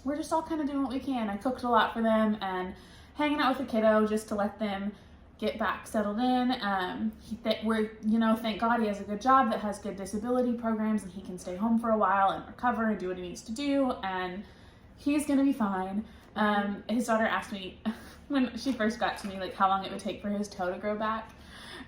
We're just all kind of doing what we can. I cooked a lot for them and hanging out with the kiddo just to let them get back settled in. Thank God he has a good job that has good disability programs, and he can stay home for a while and recover and do what he needs to do, and he's gonna be fine. His daughter asked me when she first got to me, like, how long it would take for his toe to grow back,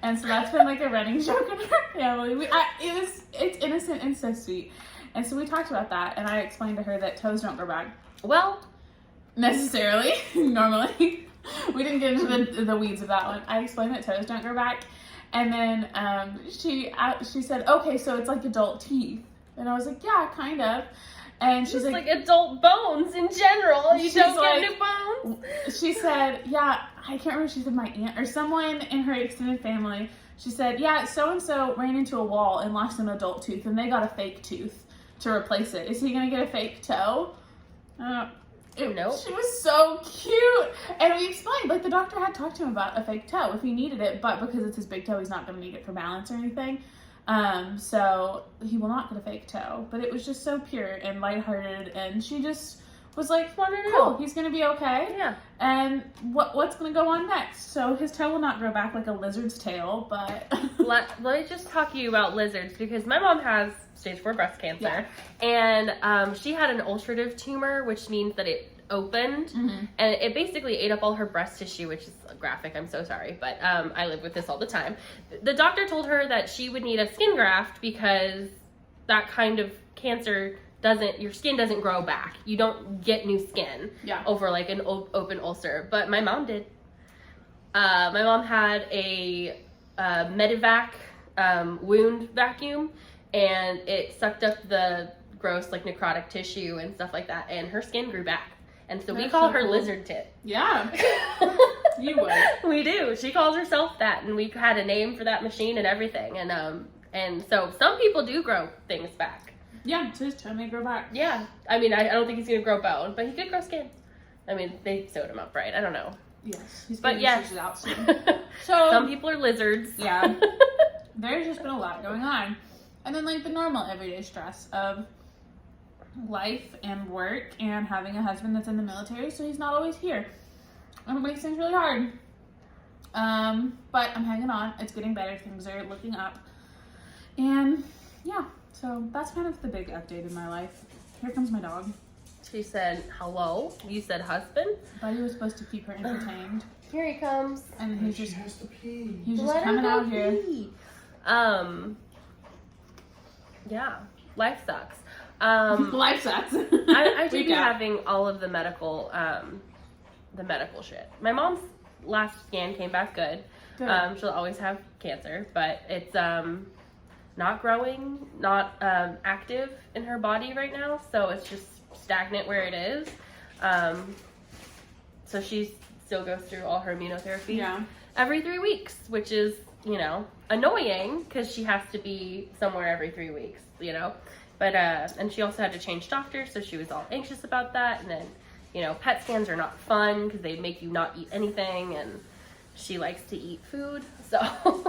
and so that's been like a running joke in our family. It's innocent and so sweet, and so we talked about that, and I explained to her that toes don't grow back. Well, necessarily, normally. We didn't get into the weeds of that one. I explained that toes don't grow back, and then she said, okay, so it's like adult teeth, and I was like, yeah, kind of. And she's like adult bones in general. You don't get new bones. She said, yeah, I can't remember. She said my aunt or someone in her extended family. She said, yeah, so and so ran into a wall and lost an adult tooth, and they got a fake tooth to replace it. Is he gonna get a fake toe? Nope. She was so cute, and we explained, like, the doctor had talked to him about a fake toe if he needed it, but because it's his big toe, he's not going to need it for balance or anything. So he will not get a fake toe. But it was just so pure and lighthearted, and she just was like, cool, he's going to be okay. Yeah. And what's going to go on next? So his toe will not grow back like a lizard's tail, but let me just talk to you about lizards, because my mom has stage 4 breast cancer, and she had an ulcerative tumor, which means that it opened, and it basically ate up all her breast tissue, which is graphic, I'm so sorry, but I live with this all the time. The doctor told her that she would need a skin graft because that kind of cancer your skin doesn't grow back. You don't get new skin over like an open ulcer, but my mom did. My mom had a Medivac wound vacuum, and it sucked up the gross like necrotic tissue and stuff like that, and her skin grew back. And so we call her Lizard Tit. Yeah. You would. We do. She calls herself that, and we had a name for that machine and everything. And so some people do grow things back. Yeah, so his toe may grow back. Yeah. I mean, I don't think he's going to grow bone, but he could grow skin. I mean, they sewed him up right. I don't know. Yes. He's going to stitch it out soon. So some people are lizards. Yeah. There's just been a lot going on. And then, like, the normal everyday stress of life and work and having a husband that's in the military, so he's not always here. And it makes things really hard. But I'm hanging on. It's getting better. Things are looking up. And yeah, so that's kind of the big update in my life. Here comes my dog. She said, hello. You said husband? Buddy was supposed to keep her entertained. Here he comes. And he's She just, has to pee. he's just Let coming her out go here. pee. Yeah, life sucks. Life sucks. I do Freak be out. having all of the medical shit. My mom's last scan came back good. Good. She'll always have cancer, but it's not growing, not active in her body right now, so it's just stagnant where it is. So she still goes through all her immunotherapy every 3 weeks, which is, you know, annoying because she has to be somewhere every 3 weeks, you know. But and she also had to change doctors, so she was all anxious about that. And then, you know, PET scans are not fun because they make you not eat anything, and she likes to eat food, so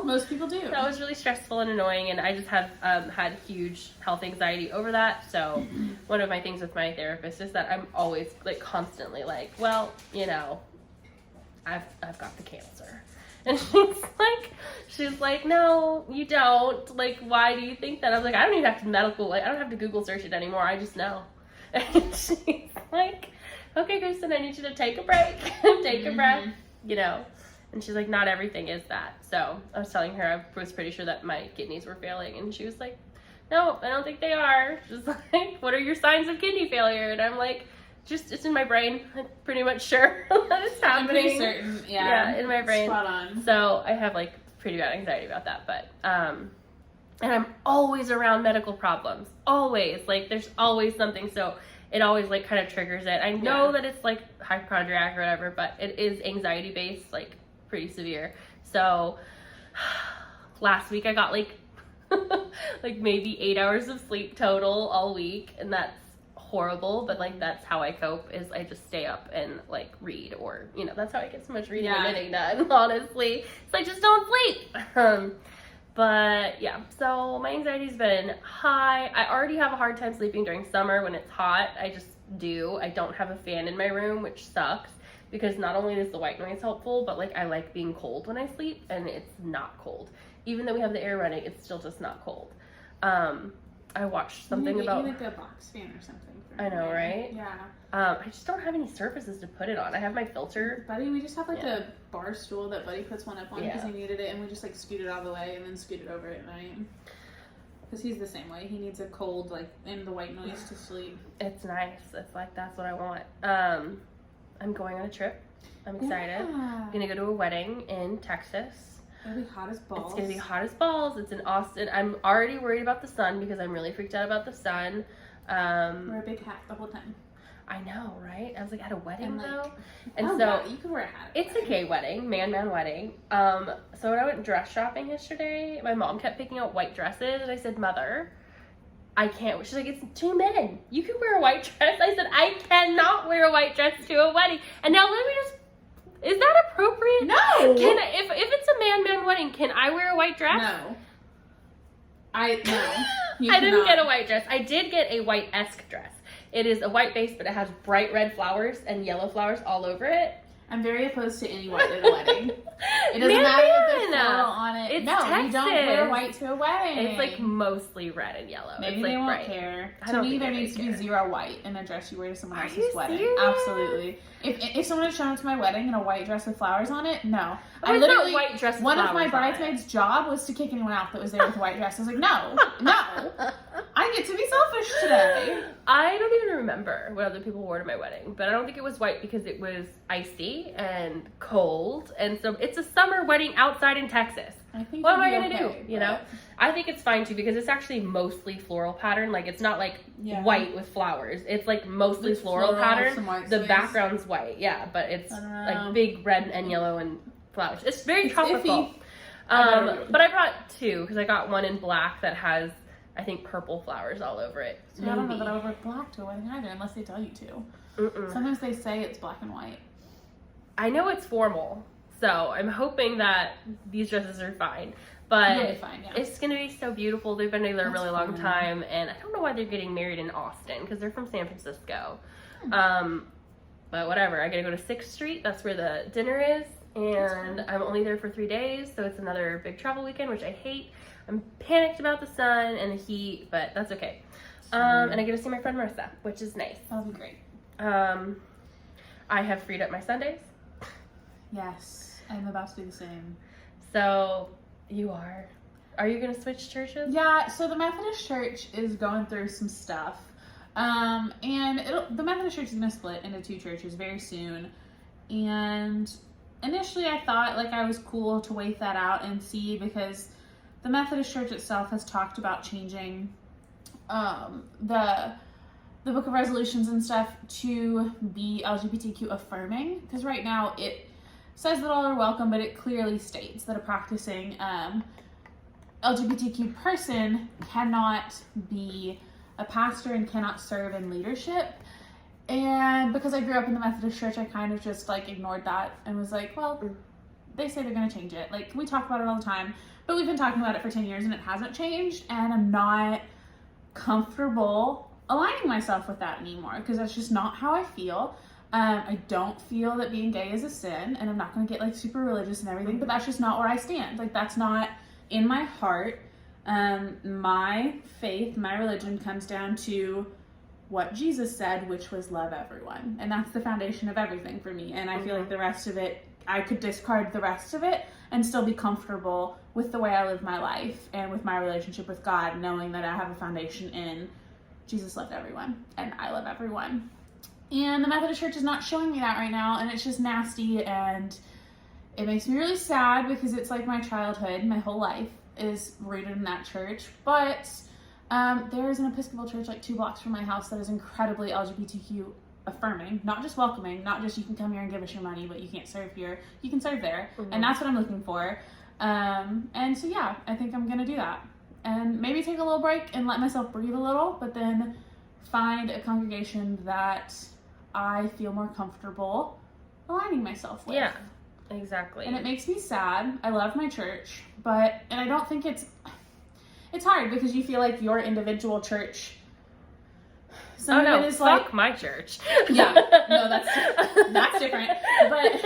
Most people do. that was really stressful and annoying, and I just have had huge health anxiety over that. So one of my things with my therapist is that I'm always like constantly like, well, you know, I've got the cancer. And she's like, no, you don't. Like, why do you think that? I was like, I don't even have to I don't have to Google search it anymore. I just know. And she's like, okay, Christen, I need you to take a break, take a breath, you know. And she's like, not everything is that. So I was telling her I was pretty sure that my kidneys were failing. And she was like, no, I don't think they are. She's like, what are your signs of kidney failure? And I'm like, it's in my brain. I'm pretty much sure that it's I'm pretty happening. certain. Yeah, in my brain. Spot on. So I have like pretty bad anxiety about that. But, and I'm always around medical problems. Always. Like there's always something. So it always like kind of triggers it. I know that it's like hypochondriac or whatever, but it is anxiety based, like pretty severe. So last week I got like like maybe 8 hours of sleep total all week, and that's horrible, but like that's how I cope, is I just stay up and like read, or you know, that's how I get so much reading and knitting done, honestly. So I just don't sleep. But yeah, so my anxiety's been high. I already have a hard time sleeping during summer when it's hot. I just do. I don't have a fan in my room, which sucks, because not only is the white noise helpful, but like I like being cold when I sleep, and it's not cold. Even though we have the air running, it's still just not cold. I watched something about... You like a box fan or something. I know, right? Yeah. I just don't have any surfaces to put it on. I have my filter. Buddy, we just have like a bar stool that Buddy puts one up on because Yeah. he needed it, and we just like scoot it out of the way and then scoot it over at night. Because he's the same way. He needs a cold, like, and the white noise to sleep. It's nice. It's like, that's what I want. I'm going on a trip. I'm excited. Yeah. I'm gonna go to a wedding in Texas. It'll be hot as balls. It's gonna be hot as balls. It's in Austin. I'm already worried about the sun because I'm really freaked out about the sun. Wear a big hat the whole time. I know, right? I was like, at a wedding And, like, though, and Oh, so yeah, you could wear a hat. it's a gay wedding, man wedding. So when I went dress shopping yesterday, my mom kept picking out white dresses, and I said, Mother, I can't. She's like, it's 2 men. You can wear a white dress. I said, I cannot wear a white dress to a wedding. And now let me just. Is that appropriate? No. Can I, if it's a man wedding, can I wear a white dress? No. No. I didn't get a white dress. I did get a white-esque dress. It is a white base, but it has bright red flowers and yellow flowers all over it. I'm very opposed to any white at a wedding. It doesn't matter if there's floral on it. It's no, Texas. you don't wear white to a wedding. It's like mostly red and yellow. Maybe it's like they won't bright. care. I To don't me, think there they needs to be care. 0 white in a dress you wear to someone Are else's you wedding. serious? Absolutely. If someone had shown up to my wedding in a white dress with flowers on it, no. Oh, I it's literally not white dress with one of my flowers on it. bridesmaids' job was to kick anyone out that was there with a white dress. I was like, no. I get to be selfish today. I don't even remember what other people wore to my wedding, but I don't think it was white because it was icy and cold, and so it's a summer wedding outside in Texas. I think What am I you'll gonna be okay, do? You know, I think it's fine too because it's actually mostly floral pattern. Like it's not like white with flowers. It's like mostly It's floral floral, pattern. some white The space. background's white, yeah, but it's I don't know. like big red and yellow and flowers. It's very It's tropical. iffy. I But I brought 2 because I got one in black that has, I think, purple flowers all over it. See, I don't know that I would wear black to a wedding either unless they tell you to. Mm-mm. Sometimes they say it's black and white. I know it's formal, So I'm hoping that these dresses are fine. But You'll be fine, yeah. it's going to be so beautiful. They've been together a really long fun. time. And I don't know why they're getting married in Austin, because they're from San Francisco. But whatever. I got to go to 6th Street. That's where the dinner is. And I'm only there for 3 days. So it's another big travel weekend, which I hate. I'm panicked about the sun and the heat, but that's okay. And I get to see my friend Marissa, which is nice. That'll be great. I have freed up my Sundays. Yes, I'm about to do the same. So, you are. Are you going to switch churches? Yeah, so the Methodist Church is going through some stuff. And the Methodist Church is going to split into 2 churches very soon. And initially I thought like I was cool to wait that out and see, because the Methodist Church itself has talked about changing the Book of Resolutions and stuff to be LGBTQ affirming, because right now it says that all are welcome, but it clearly states that a practicing LGBTQ person cannot be a pastor and cannot serve in leadership. And because I grew up in the Methodist Church, I kind of just like ignored that and was like, well, they say they're going to change it. Like, we talk about it all the time, but we've been talking about it for 10 years and it hasn't changed, and I'm not comfortable aligning myself with that anymore, because that's just not how I feel. I don't feel that being gay is a sin, and I'm not going to get like super religious and everything, but that's just not where I stand. Like, that's not in my heart. My faith, my religion comes down to what Jesus said, which was love everyone. And that's the foundation of everything for me. And I feel like the rest of it, I could discard the rest of it and still be comfortable with the way I live my life and with my relationship with God, knowing that I have a foundation in Jesus loved everyone and I love everyone. And the Methodist Church is not showing me that right now, and it's just nasty, and it makes me really sad, because it's like my childhood, my whole life is rooted in that church. But there is an Episcopal church like 2 blocks from my house that is incredibly LGBTQ affirming, not just welcoming, not just you can come here and give us your money, but you can't serve here, you can serve there. And that's what I'm looking for. And so yeah, I think I'm gonna do that, and maybe take a little break and let myself breathe a little, but then find a congregation that I feel more comfortable aligning myself with. Yeah, exactly. And it makes me sad. I love my church, and I don't think it's hard, because you feel like your individual church, some of it is fuck like my church. Yeah, no, that's different. But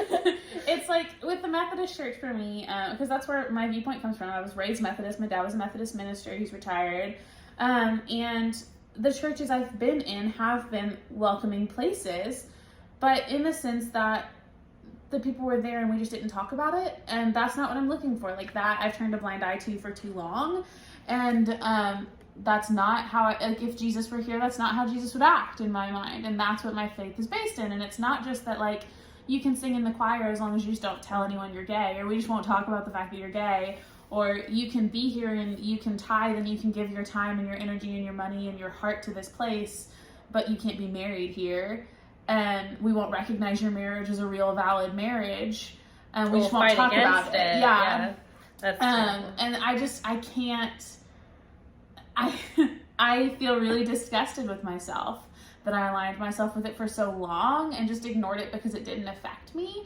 it's like with the Methodist Church for me, because that's where my viewpoint comes from. I was raised Methodist. My dad was a Methodist minister. He's retired. And the churches I've been in have been welcoming places, but in the sense that the people were there and we just didn't talk about it. And that's not what I'm looking for. Like, that I've turned a blind eye to for too long. And that's not how like, if Jesus were here, that's not how Jesus would act in my mind. And that's what my faith is based in. And it's not just that, like, you can sing in the choir as long as you just don't tell anyone you're gay, or we just won't talk about the fact that you're gay, or you can be here and you can tithe and you can give your time and your energy and your money and your heart to this place, but you can't be married here, and we won't recognize your marriage as a real valid marriage, and we just won't talk about it. Yeah. That's true. And I can't, I feel really disgusted with myself that I aligned myself with it for so long and just ignored it because it didn't affect me,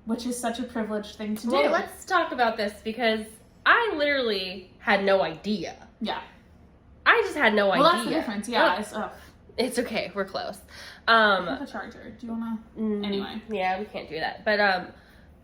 which is such a privileged thing to do. Well, let's talk about this, because I literally had no idea. Yeah. I just had no idea. Well, that's the difference. Yeah. It's okay. We're close. I have a charger. Do you want to? Anyway. Yeah, we can't do that. But I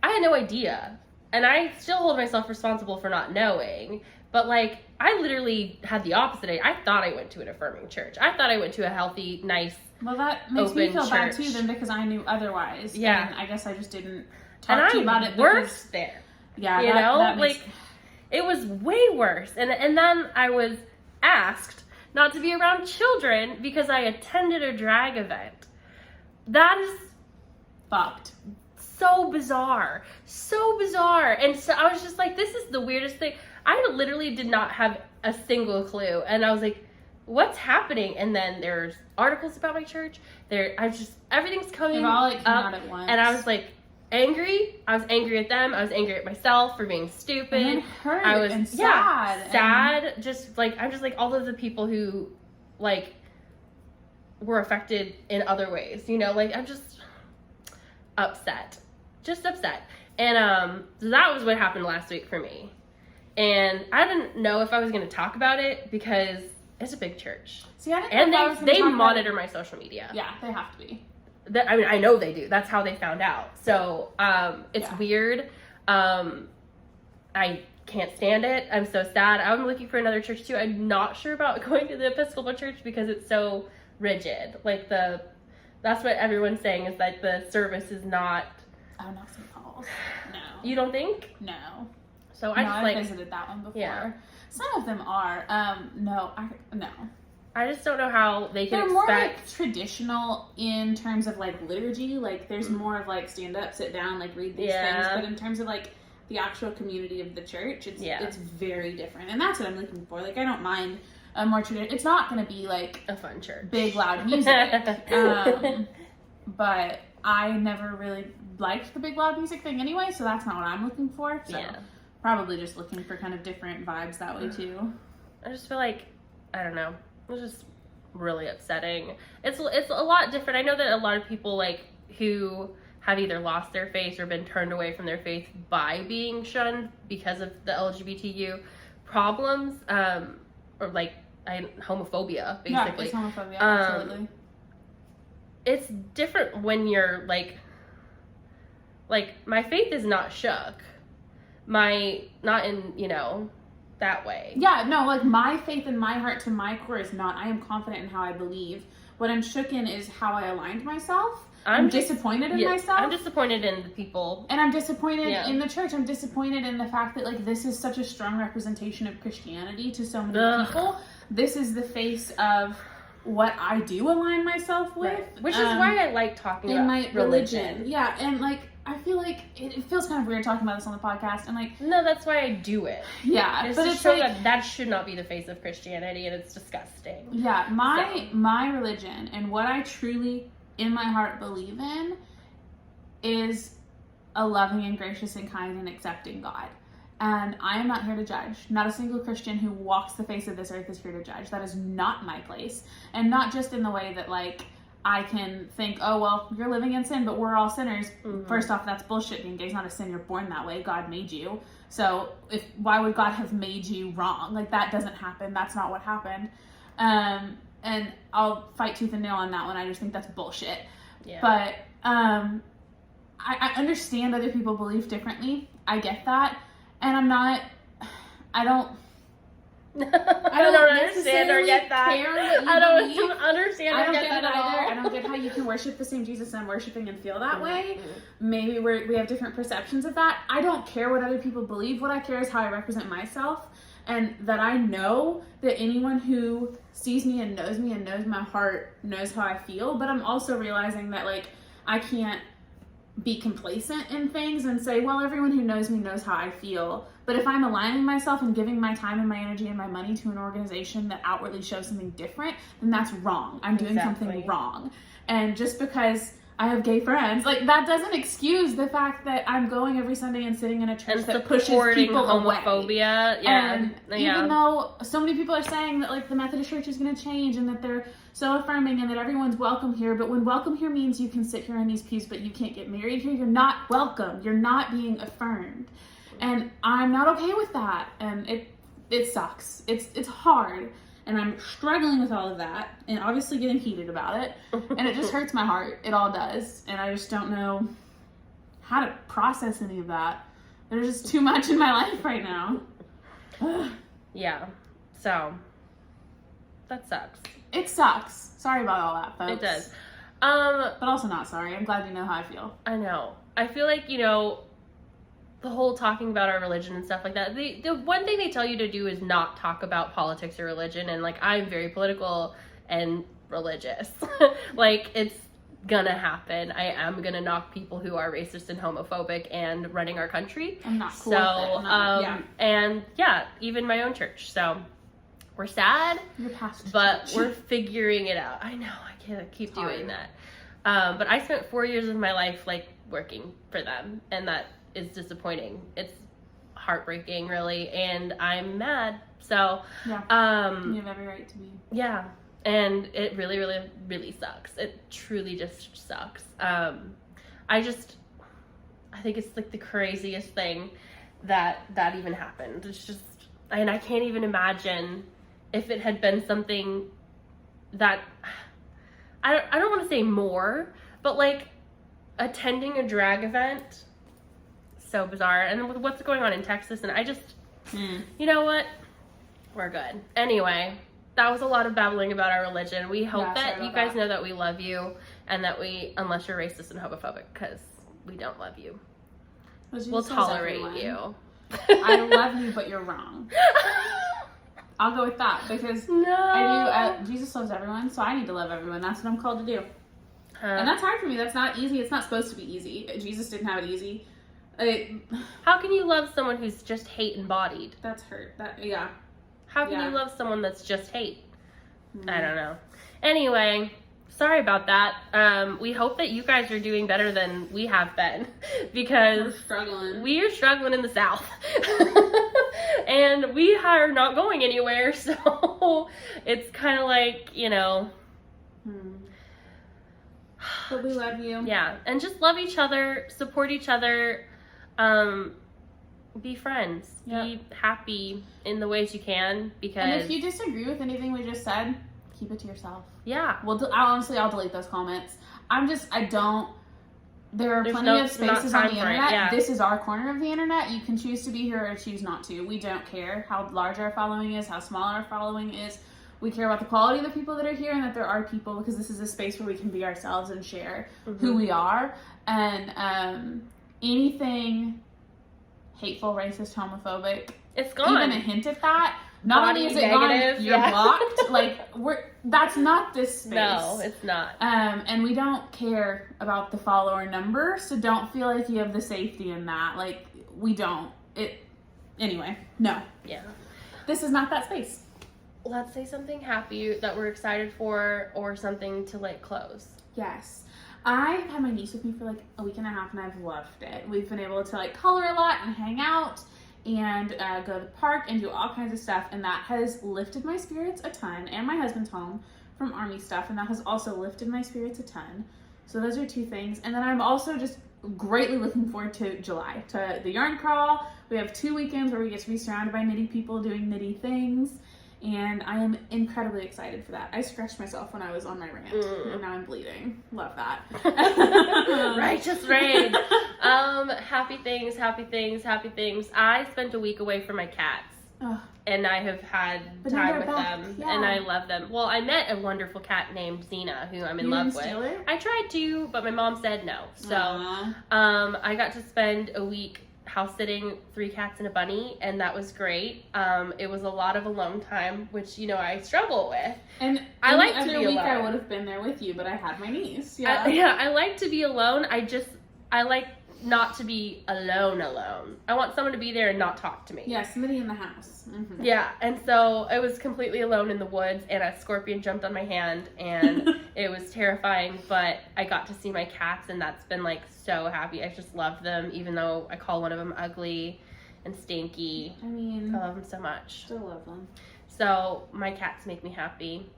had no idea. And I still hold myself responsible for not knowing. But, like, I literally had the opposite. I thought I went to an affirming church. I thought I went to a healthy, nice, well, that makes me feel church. bad, too, then, because I knew otherwise. Yeah. And I guess I just didn't talk to you about it. And I worked there. Yeah, you know? Like, it was way worse. And then I was asked not to be around children because I attended a drag event. That is fucked. So bizarre. So bizarre. And so I was just like, this is the weirdest thing. I literally did not have a single clue. And I was like, what's happening? And then there's articles about my church. Everything's coming all like came up. out at once. And I was like, angry. I was angry at them. I was angry at myself for being stupid. And hurt I was and sad. Sad. Just like, I'm just like all of the people who like were affected in other ways, you know, like I'm just upset just upset. And so that was what happened last week for me. And I didn't know if I was going to talk about it because it's a big church. See, I didn't and know if I was gonna they talk about monitor my social media. Yeah, they have to be. I mean, I know they do. That's how they found out. So it's weird. I can't stand it. I'm so sad. I'm looking for another church too. I'm not sure about going to the Episcopal church because it's so rigid. Like that's what everyone's saying is that the service is not. Oh, not St. Paul's. No. You don't think? No. So I visited that one before. Yeah. Some of them are. No. I just don't know how they can They're expect. more like traditional in terms of like liturgy. Like there's more of like stand up, sit down, like read these things. But in terms of like the actual community of the church, it's very different. And that's what I'm looking for. Like I don't mind a more traditional. It's not going to be like a fun church, big loud music. But I never really liked the big loud music thing anyway, so that's not what I'm looking for. So probably just looking for kind of different vibes that way too. I just feel like, I don't know, it was just really upsetting. It's a lot different. I know that a lot of people like who have either lost their faith or been turned away from their faith by being shunned because of the LGBTQ problems, or like homophobia, basically. Yeah, it's homophobia, absolutely. It's different when you're like my faith is not shook. Not in, that way. Yeah, no, like my faith in my heart to my core is not, I am confident in how I believe. What I'm shook in is how I aligned myself. I'm disappointed in myself. I'm disappointed in the people. And I'm disappointed in the church. I'm disappointed in the fact that like this is such a strong representation of Christianity to so many people. This is the face of what I do align myself with. Right. Which is why I like talking about my religion. Yeah, and like I feel like it feels kind of weird talking about this on the podcast. And like, no, that's why I do it. Yeah, but it's show like, that should not be the face of Christianity, and it's disgusting. Yeah, my religion and what I truly in my heart believe in is a loving and gracious and kind and accepting God. And I am not here to judge. Not a single Christian who walks the face of this earth is here to judge. That is not my place. And not just in the way that like I can think, oh, well, you're living in sin, but we're all sinners. Mm-hmm. First off, that's bullshit. Being gay is not a sin. You're born that way. God made you. So why would God have made you wrong? Like that doesn't happen. That's not what happened. And I'll fight tooth and nail on that one. I just think that's bullshit. Yeah. But I understand other people believe differently. I get that. And I don't understand or get that. I don't understand or get that at all. I don't get how you can worship the same Jesus I'm worshiping and feel that way. Maybe we have different perceptions of that. I don't care what other people believe. What I care is how I represent myself. And that I know that anyone who sees me and knows my heart knows how I feel. But I'm also realizing that like I can't be complacent in things and say, well, everyone who knows me knows how I feel. But if I'm aligning myself and giving my time and my energy and my money to an organization that outwardly shows something different, then that's wrong. I'm doing something wrong. And just because I have gay friends, like that doesn't excuse the fact that I'm going every Sunday and sitting in a church that pushes people homophobia. Away. Yeah. And even though so many people are saying that like the Methodist Church is going to change and that they're so affirming and that everyone's welcome here, but when welcome here means you can sit here in these pews but you can't get married here, you're not welcome. You're not being affirmed. And I'm not okay with that. And it sucks. It's hard. And I'm struggling with all of that and obviously getting heated about it. And it just hurts my heart. It all does. And I just don't know how to process any of that. There's just too much in my life right now. Yeah. So, that sucks. It sucks. Sorry about all that, folks. It does. But also not sorry. I'm glad you know how I feel. I know. I feel like, the whole talking about our religion and stuff like that, the one thing they tell you to do is not talk about politics or religion, and like I'm very political and religious. Like it's gonna happen. I am gonna knock people who are racist and homophobic and running our country. I'm not cool with it. And even my own church. So we're sad, but we're figuring it out. I know, I can't keep doing that. But I spent 4 years of my life like working for them, and that is disappointing. It's heartbreaking, really, and I'm mad. So, you have every right to be. Yeah, and it really, really, really sucks. It truly just sucks. I I think it's like the craziest thing that even happened. It's just, and I can't even imagine if it had been something that, I don't want to say more, but like attending a drag event, so bizarre. And with what's going on in Texas, and I just, you know what? We're good. Anyway, that was a lot of babbling about our religion. We hope that you guys know that we love you, and that we, unless you're racist and homophobic, because we don't love you. We'll tolerate you. I love you, but you're wrong. I'll go with that, because Jesus loves everyone, so I need to love everyone. That's what I'm called to do. And that's hard for me. That's not easy. It's not supposed to be easy. Jesus didn't have it easy. How can you love someone who's just hate embodied? That's hurt. How can you love someone that's just hate? I don't know. Anyway, sorry about that. We hope that you guys are doing better than we have been, because we are struggling in the South. And we are not going anywhere, so it's kind of like, you know. But we love you. Yeah, and just love each other, support each other, be friends, be happy in the ways you can, because... And if you disagree with anything we just said, keep it to yourself. Yeah. Well, I'll delete those comments. There are plenty of spaces on the internet. Yeah. This is our corner of the internet. You can choose to be here or choose not to. We don't care how large our following is, how small our following is. We care about the quality of the people that are here, and that there are people, because this is a space where we can be ourselves and share who we are. And anything hateful, racist, homophobic, it's gone. Even a hint of that. Not only is it negative, gone, you're blocked. Like, that's not this space. No, it's not. And we don't care about the follower number, so don't feel like you have the safety in that. Like, we don't. Anyway, no. Yeah. This is not that space. Let's say something happy that we're excited for, or something to like close. Yes. I've had my niece with me for like a week and a half, and I've loved it. We've been able to like color a lot and hang out and go to the park and do all kinds of stuff, and that has lifted my spirits a ton. And my husband's home from army stuff, and that has also lifted my spirits a ton. So those are two things. And then I'm also just greatly looking forward to July, to the yarn crawl. We have 2 weekends where we get to be surrounded by knitty people doing knitty things, and I am incredibly excited for that. I scratched myself when I was on my rant, and now I'm bleeding. Love that. Righteous rage. Happy things, happy things, happy things. I spent a week away from my cats. Oh. And I have had time with them, and I love them. Well, I met a wonderful cat named Xena, who I'm in love with. Her? I tried to, but my mom said no. So I got to spend a week house sitting 3 cats and a bunny, and that was great. It was a lot of alone time, which, you know, I struggle with. And I like to be alone. I would have been there with you, but I had my niece. I like to be alone. I like not to be alone. I want someone to be there and not talk to me. Yeah, somebody in the house. Mm-hmm. Yeah, and so it was completely alone in the woods, and a scorpion jumped on my hand, and it was terrifying, but I got to see my cats, and that's been like so happy. I just love them, even though I call one of them ugly and stinky. I mean, I love them so much. Still love them. So my cats make me happy.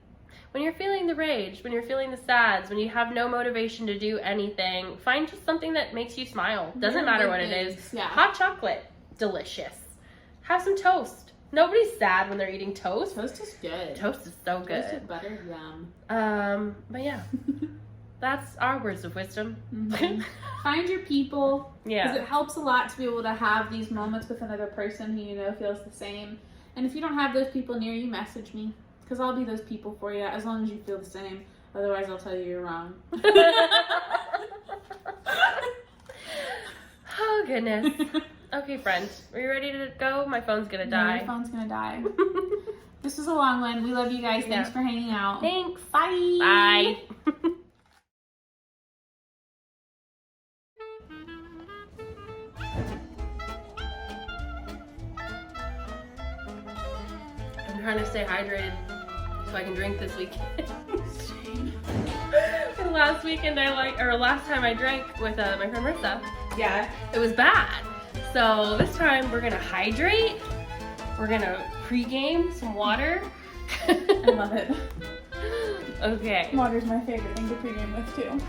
When you're feeling the rage, when you're feeling the sads, when you have no motivation to do anything, find just something that makes you smile. Doesn't matter what it is. Yeah. Hot chocolate, delicious. Have some toast. Nobody's sad when they're eating toast. Toast is good. Toast is so good. Toast with butter, yum. But yeah, that's our words of wisdom. Mm-hmm. Find your people. Yeah. Because it helps a lot to be able to have these moments with another person who you know feels the same. And if you don't have those people near you, message me. Because I'll be those people for you as long as you feel the same. Otherwise, I'll tell you you're wrong. Oh, goodness. Okay, friend. Are you ready to go? My phone's going to die. Your phone's going to die. This was a long one. We love you guys. Thanks for hanging out. Thanks. Bye. Bye. I'm trying to stay hydrated so I can drink this weekend. Last weekend last time I drank with my friend Marissa. Yeah. It was bad. So this time we're gonna hydrate. We're gonna pregame some water. I love it. Okay. Water's my favorite thing to pregame with too.